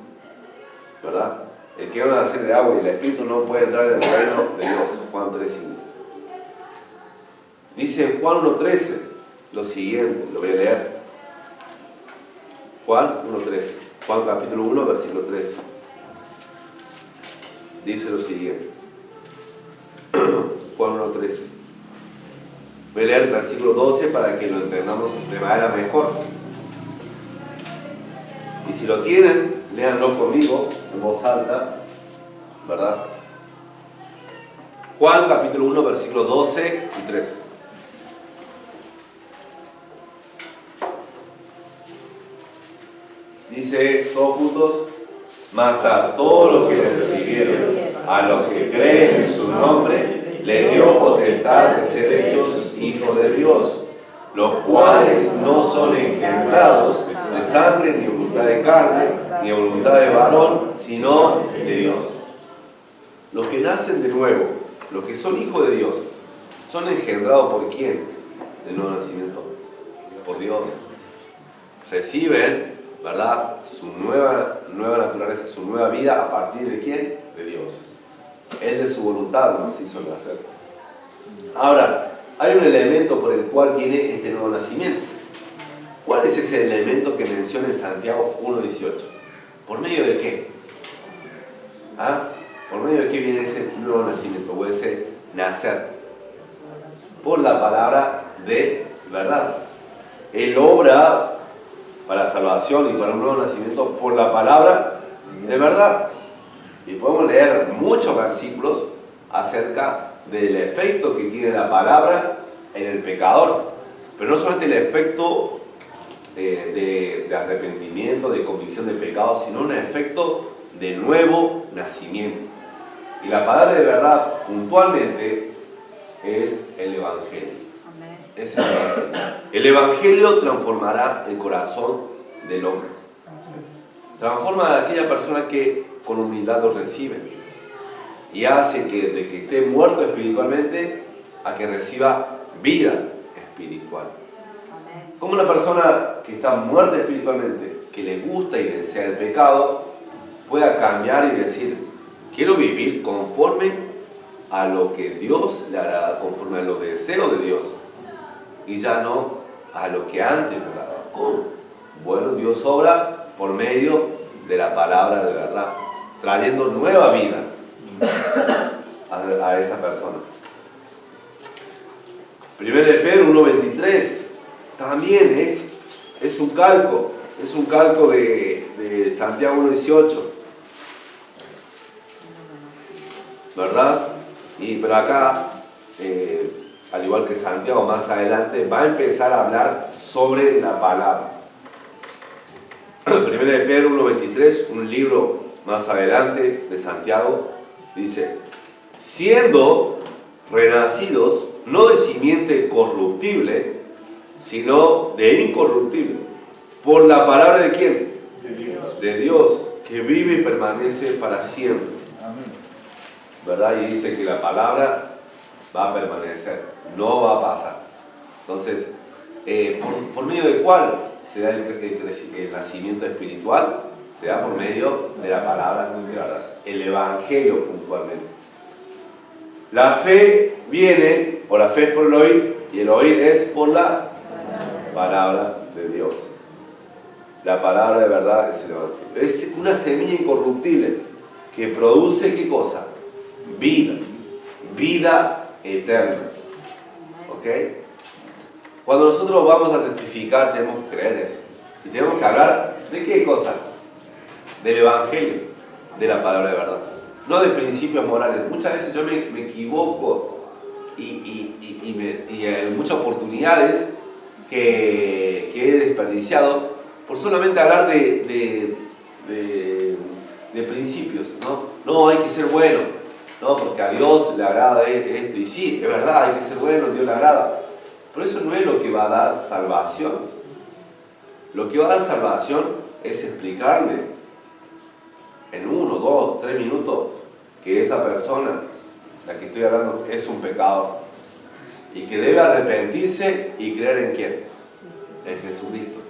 ¿verdad? El que no naciere de agua y del Espíritu no puede entrar en el reino de Dios. Juan 3:5. Dice en Juan 1:13 lo siguiente, lo voy a leer. Juan 1:13. Juan capítulo 1, versículo 13. Dice lo siguiente. Juan 1:13. Voy a leer el versículo 12 para que lo entendamos de manera mejor. Y si lo tienen, léanlo conmigo en voz alta, ¿verdad? Juan capítulo 1, versículo 12 y 13. Dice todos juntos: mas a todos los que le recibieron, a los que creen en su nombre, les dio potestad de ser hechos hijos de Dios, los cuales no son engendrados de sangre, ni voluntad de carne, ni voluntad de varón, sino de Dios. Los que nacen de nuevo, los que son hijos de Dios, son engendrados ¿por quién? Del nuevo nacimiento. Por Dios. Reciben, ¿verdad?, su nueva naturaleza, su nueva vida a partir de ¿quién? De Dios. Él de su voluntad nos hizo nacer. Ahora, hay un elemento por el cual viene este nuevo nacimiento. ¿Cuál es ese elemento que menciona en Santiago 1:18? ¿Por medio de qué? ¿Por medio de qué viene ese nuevo nacimiento o ese nacer? Por la palabra de verdad. Él obra para la salvación y para un nuevo nacimiento por la palabra de verdad. Y podemos leer muchos versículos acerca del efecto que tiene la palabra en el pecador. Pero no solamente el efecto de arrepentimiento, de convicción de pecado, sino un efecto de nuevo nacimiento. Y la palabra de verdad, puntualmente, es el Evangelio. Es el Evangelio. El Evangelio transformará el corazón del hombre. Transforma a aquella persona que con humildad lo recibe. y hace de que esté muerto espiritualmente a que reciba vida espiritual. Como una persona que está muerta espiritualmente, que le gusta y desea el pecado, pueda cambiar y decir, quiero vivir conforme a lo que Dios le agrada, conforme a los deseos de Dios, y ya no a lo que antes le agradaba. ¿Cómo? Bueno, Dios obra por medio de la palabra de verdad, trayendo nueva vida a esa persona. 1 Pedro 1:23 también es un calco de Santiago 1:18, ¿verdad? Pero acá, al igual que Santiago, más adelante va a empezar a hablar sobre la palabra. 1 Pedro 1:23, un libro más adelante de Santiago, dice, siendo renacidos no de simiente corruptible, sino de incorruptible, por la palabra ¿de quién? De Dios, que vive y permanece para siempre. ¿Verdad? Y dice que la palabra va a permanecer, no va a pasar. Entonces, ¿por medio de cuál se da el nacimiento espiritual? Se da por medio de la palabra de verdad, el evangelio puntualmente. La fe viene, o la fe es por el oír, y el oír es por la palabra de Dios. La palabra de verdad es el evangelio. Es una semilla incorruptible que produce, ¿qué cosa? Vida eterna. ¿Ok? Cuando nosotros vamos a testificar, tenemos que creer eso. Y tenemos que hablar ¿de qué cosa? Del evangelio, de la palabra de verdad. No de principios morales. Muchas veces yo me equivoco y en muchas oportunidades que he desperdiciado por solamente hablar de principios, ¿no? No, hay que ser bueno, ¿no? Porque a Dios le agrada esto. Y sí, es verdad, hay que ser bueno, a Dios le agrada. Pero eso no es lo que va a dar salvación. Lo que va a dar salvación es explicarle en 1, 2, 3 minutos que esa persona, la que estoy hablando, es un pecador y que debe arrepentirse y creer en quién, en Jesucristo,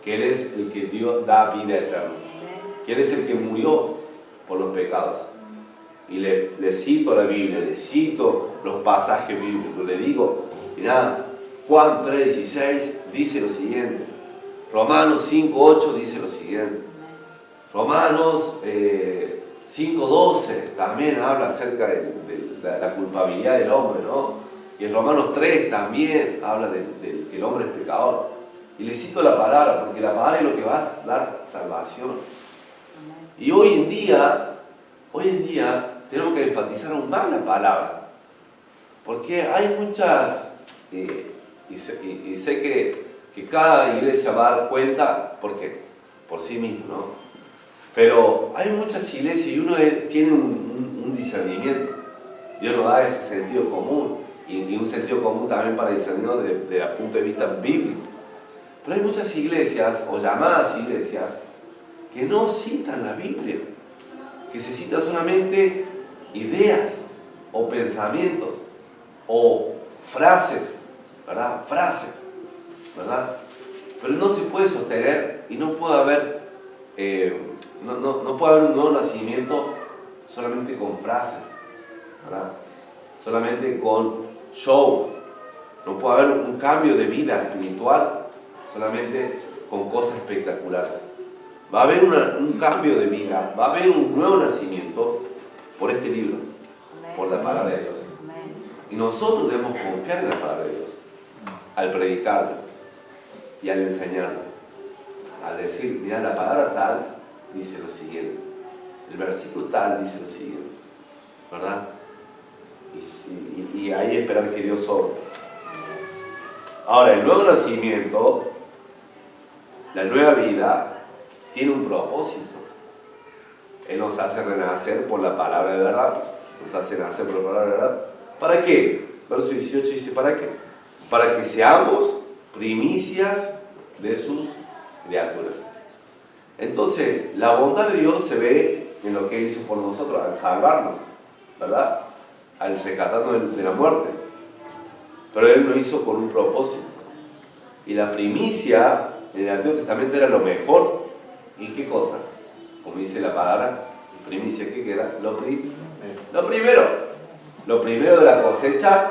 que Él es el que Dios da vida eterna, que Él es el que murió por los pecados. Y le cito la Biblia, le cito los pasajes bíblicos, le digo, mirá, Juan 3:16 dice lo siguiente, Romanos 5:8 dice lo siguiente, Romanos 5:12 también habla acerca de la culpabilidad del hombre, ¿no? Y en Romanos 3 también habla de que el hombre es pecador. Y le cito la palabra, porque la palabra es lo que va a dar salvación. Y hoy en día tenemos que enfatizar aún más la palabra, porque hay muchas, y sé que cada iglesia va a dar cuenta, ¿por qué? Por sí mismo, ¿no? Pero hay muchas iglesias y uno tiene un discernimiento. Dios nos da ese sentido común y un sentido común también para discernirlo desde el punto de vista bíblico. Pero hay muchas iglesias, o llamadas iglesias, que no citan la Biblia, que se citan solamente ideas o pensamientos o frases, ¿verdad? Frases, ¿verdad? Pero no se puede sostener y no puede haber no puede haber un nuevo nacimiento solamente con frases, ¿verdad? Solamente con show. No puede haber un cambio de vida espiritual solamente con cosas espectaculares. Va a haber un cambio de vida, va a haber un nuevo nacimiento por este libro, por la palabra de Dios. Y nosotros debemos confiar en la palabra de Dios al predicarla y al enseñarla. Al decir, mira, la palabra tal dice lo siguiente, el versículo tal dice lo siguiente, ¿verdad? Y ahí esperar que Dios obre. Ahora, el nuevo nacimiento, la nueva vida, tiene un propósito. Él nos hace renacer por la palabra de verdad, nos hace nacer por la palabra de verdad. ¿Para qué? Verso 18 dice, ¿para qué? Para que seamos primicias de sus criaturas. Entonces, la bondad de Dios se ve en lo que Él hizo por nosotros al salvarnos. ¿verdad? Al rescatarnos de la muerte. Pero Él lo hizo con un propósito. Y la primicia en el Antiguo Testamento era lo mejor. ¿Y qué cosa? Como dice la palabra, primicia, ¿qué era? Lo primero. Lo primero de la cosecha,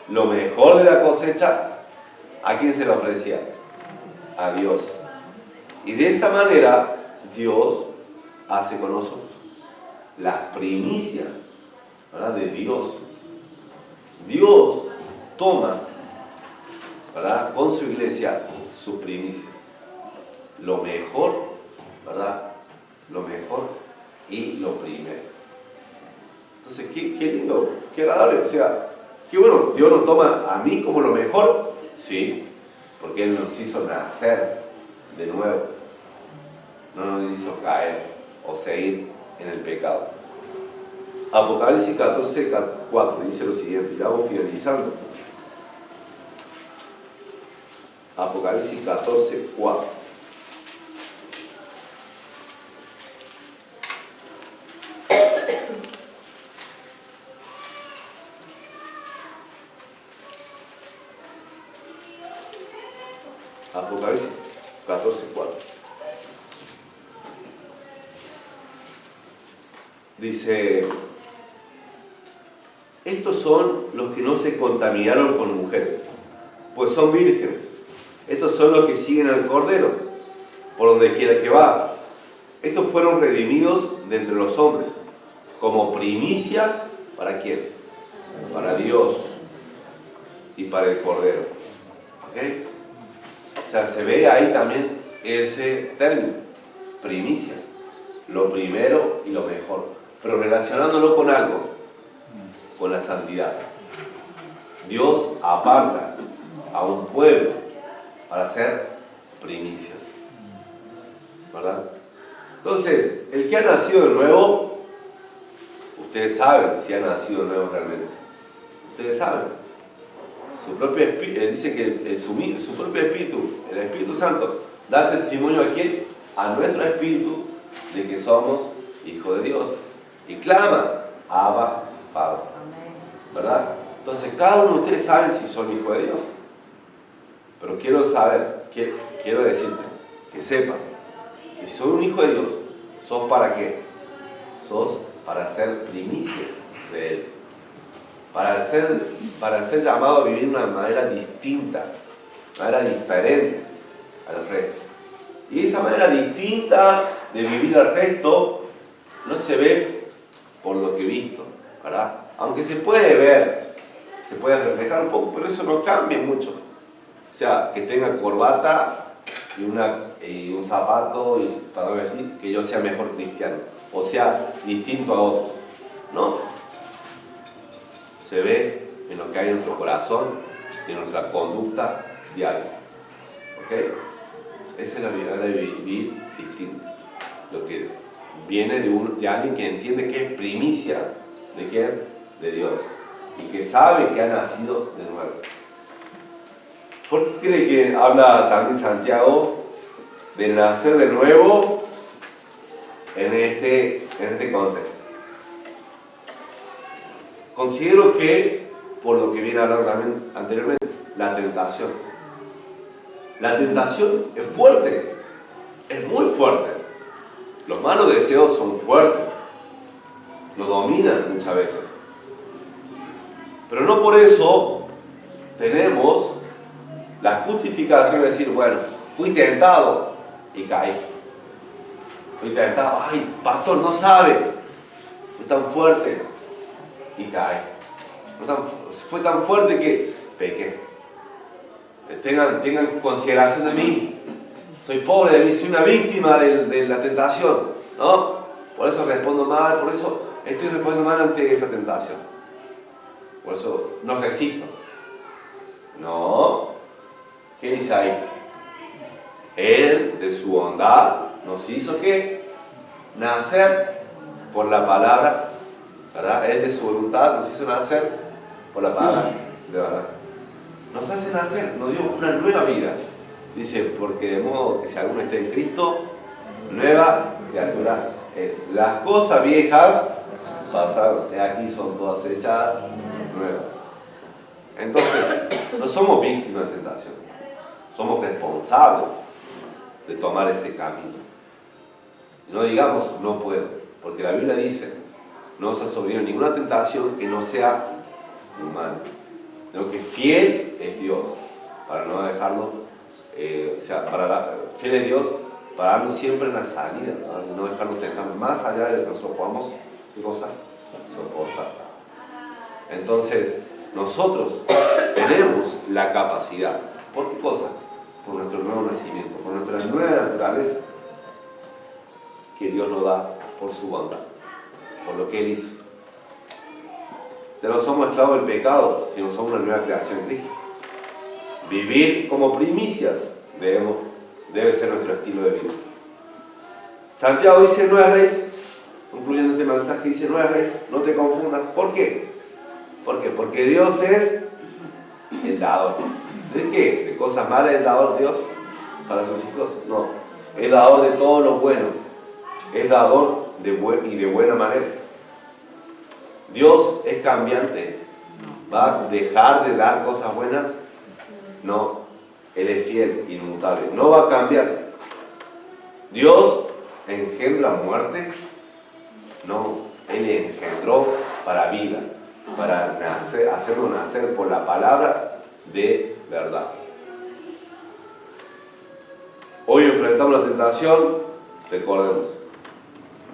lo mejor de la cosecha, ¿a quién se le ofrecía? A Dios. Y de esa manera, Dios hace con nosotros las primicias, ¿verdad? De Dios. Dios toma, ¿verdad? Con su iglesia sus primicias. Lo mejor, ¿verdad? Lo mejor y lo primero. Entonces, qué lindo, qué agradable. O sea, qué bueno, Dios nos toma a mí como lo mejor. Sí, porque Él nos hizo nacer de nuevo. No nos hizo caer o seguir en el pecado. Apocalipsis 14:4 dice lo siguiente, ya vamos finalizando. Apocalipsis 14:4. Apocalipsis 14:4. Dice, estos son los que no se contaminaron con mujeres, pues son vírgenes. Estos son los que siguen al Cordero, por donde quiera que va. Estos fueron redimidos de entre los hombres, como primicias, ¿para quién? Para Dios y para el Cordero. ¿Ok? O sea, se ve ahí también ese término, primicias, lo primero y lo mejor, pero relacionándolo con algo, con la santidad. Dios aparta a un pueblo para hacer primicias, ¿verdad? Entonces, el que ha nacido de nuevo, ustedes saben si ha nacido de nuevo realmente, ustedes saben. Su propio espíritu, él dice que su propio espíritu, el Espíritu Santo, da testimonio a quién, a nuestro espíritu, de que somos hijos de Dios. Y clama, Abba, Padre. ¿Verdad? Entonces, cada uno de ustedes sabe si son hijos de Dios. Pero quiero decirte, que sepas, que si sos un hijo de Dios, sos para qué? Sos para ser primicias de Él. Para ser llamado a vivir de una manera distinta, una manera diferente al resto. Y esa manera distinta de vivir al resto no se ve por lo que he visto, ¿verdad? Aunque se puede ver, se puede reflejar un poco, pero eso no cambia mucho. O sea, que tenga corbata y un zapato y para decir que yo sea mejor cristiano, o sea, distinto a otros. No. Se ve en lo que hay en nuestro corazón y en nuestra conducta diaria. ¿Ok? Esa es la manera de vivir distinta. Lo que viene de alguien que entiende que es primicia de quién, de Dios, y que sabe que ha nacido de nuevo. ¿Por qué cree que habla también Santiago de nacer de nuevo en este contexto? Considero que, por lo que viene hablando también anteriormente, la tentación. La tentación es fuerte, es muy fuerte. Los malos deseos son fuertes, nos dominan muchas veces. Pero no por eso tenemos la justificación de decir, bueno, fui tentado y caí. Fui tentado, ay, pastor, no sabe, fue tan fuerte y caí. Fue tan fuerte que pequé. Tengan consideración de mí. Soy pobre de mí, soy una víctima de la tentación, ¿no? Por eso respondo mal, por eso estoy respondiendo mal ante esa tentación. Por eso no resisto. No. ¿Qué dice ahí? Él, de su bondad, nos hizo ¿qué? Nacer por la palabra, ¿verdad? Él, de su voluntad, nos hizo nacer por la palabra, de verdad. Nos hace nacer, nos dio una nueva vida. Dice, porque de modo que si alguno está en Cristo, nueva criatura es. Las cosas viejas pasaron, de aquí son todas hechas nuevas. Entonces, no somos víctimas de tentación, somos responsables de tomar ese camino. No digamos, no puedo, porque la Biblia dice, no os ha sobrevenido ninguna tentación que no sea humana, sino que fiel es Dios, para no dejarlo, fiel es Dios, para darnos siempre una salida, ¿no? Y no dejarnos tentar más allá de lo que nosotros podamos, ¿qué cosa? Soportar. Entonces, nosotros tenemos la capacidad, ¿por qué cosa? Por nuestro nuevo nacimiento, por nuestra nueva naturaleza, que Dios nos da por su bondad, por lo que Él hizo. Ya no somos esclavos del pecado, sino somos una nueva creación en Cristo. Vivir como primicias debe ser nuestro estilo de vida. Santiago dice, no erréis, concluyendo este mensaje, dice, no erréis, no te confundas. ¿Por qué? ¿Por qué? Porque Dios es el dador. ¿De qué? ¿De cosas malas el dador Dios para sus hijos? No, es dador de todo lo bueno. Es dador de buena manera. Dios es cambiante. ¿Va a dejar de dar cosas buenas? No, Él es fiel, inmutable. No va a cambiar. ¿Dios engendra muerte? No, Él engendró para vida, para hacerlo nacer por la palabra de verdad. Hoy enfrentamos la tentación, recordemos,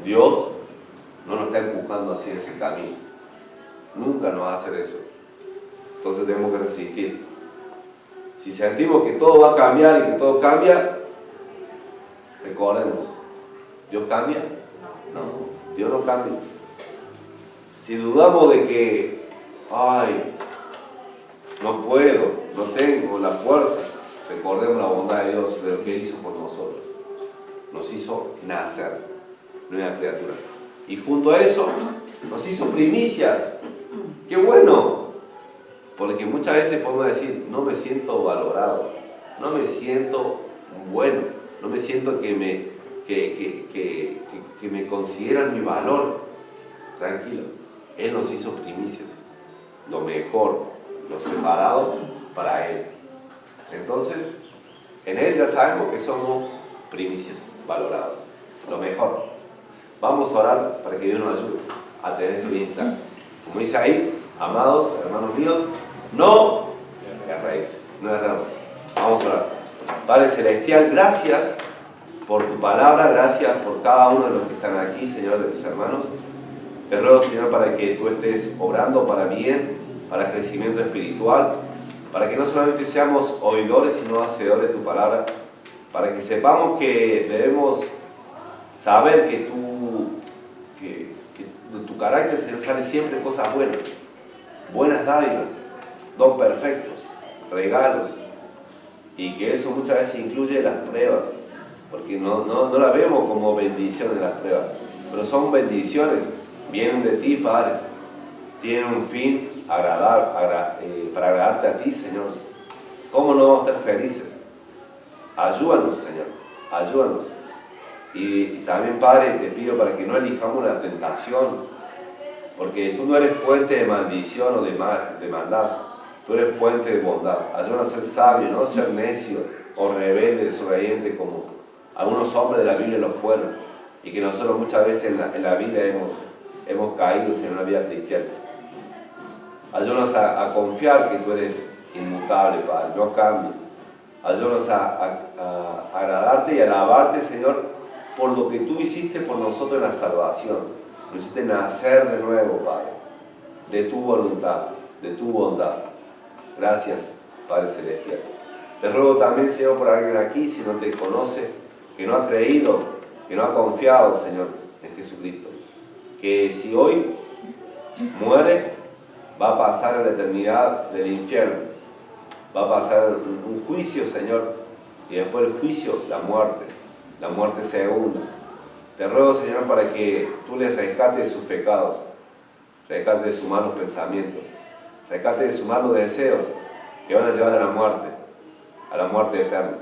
Dios no nos está empujando hacia ese camino. Nunca nos va a hacer eso. Entonces tenemos que resistir. Si sentimos que todo va a cambiar y que todo cambia, recordemos, ¿Dios cambia? No, Dios no cambia. Si dudamos de que, no puedo, no tengo la fuerza, recordemos la bondad de Dios, de lo que Él hizo por nosotros. Nos hizo nacer, nueva criatura. Y junto a eso, nos hizo primicias. ¡Qué bueno! Porque muchas veces podemos decir, no me siento valorado, no me siento bueno, no me siento que me consideran mi valor. Tranquilo, Él nos hizo primicias, lo mejor, lo separado para Él. Entonces, en Él ya sabemos que somos primicias, valoradas, lo mejor. Vamos a orar para que Dios nos ayude a tener esto bien claro. Como dice ahí, amados hermanos míos, no erréis, no erramos. Vamos a orar. Padre Celestial, gracias por tu palabra, gracias por cada uno de los que están aquí, Señor, de mis hermanos. Te ruego, Señor, para que tú estés obrando para bien, para crecimiento espiritual, para que no solamente seamos oidores, sino hacedores de tu palabra, para que sepamos que debemos saber que de tu carácter, Señor, salen siempre cosas buenas, buenas dádivas, don perfecto, regalos, y que eso muchas veces incluye las pruebas, porque no las vemos como bendiciones las pruebas, pero son bendiciones, vienen de ti, Padre, tienen un fin para agradarte a ti, Señor. ¿Cómo no vamos a estar felices? Ayúdanos, Señor, ayúdanos. Y también, Padre, te pido para que no elijamos la tentación, porque tú no eres fuente de maldición o de maldad, tú eres fuente de bondad. Ayúdanos a ser sabios, no ser necios o rebeldes, desobedientes como algunos hombres de la Biblia lo fueron, y que nosotros muchas veces en la vida hemos caído en una vida cristiana. Ayúdanos a confiar que tú eres inmutable, Padre, no cambies. Ayúdanos a agradarte y alabarte, Señor, por lo que tú hiciste por nosotros en la salvación. Nos hiciste nacer de nuevo, Padre, de tu voluntad, de tu bondad. Gracias, Padre Celestial. Te ruego también, Señor, por alguien aquí, si no te conoce, que no ha creído, que no ha confiado, Señor, en Jesucristo, que si hoy muere, va a pasar a la eternidad del infierno, va a pasar un juicio, Señor, y después del juicio, la muerte segunda. Te ruego, Señor, para que tú les rescates de sus pecados, rescates de sus malos pensamientos, rescates de sus malos deseos, que van a llevar a la muerte eterna.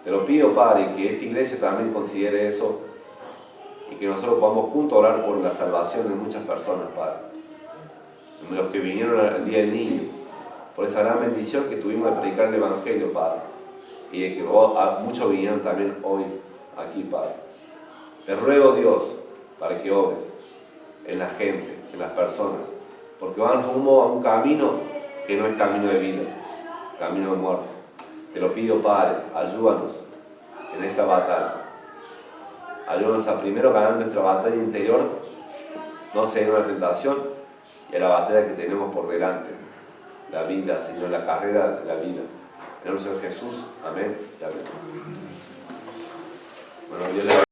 Te lo pido, Padre, y que esta iglesia también considere eso y que nosotros podamos juntos orar por la salvación de muchas personas, Padre. De los que vinieron al Día del Niño, por esa gran bendición que tuvimos de predicar el Evangelio, Padre, y de que muchos vinieron también hoy aquí, Padre. Te ruego, Dios, para que obres en la gente, en las personas, porque van rumbo a un camino que no es camino de vida, camino de muerte. Te lo pido, Padre, ayúdanos en esta batalla. Ayúdanos a primero ganar nuestra batalla interior, no ceder a la tentación y a la batalla que tenemos por delante, la vida, Señor, la carrera de la vida. En el nombre de Jesús, amén y amén. Bueno, Dios le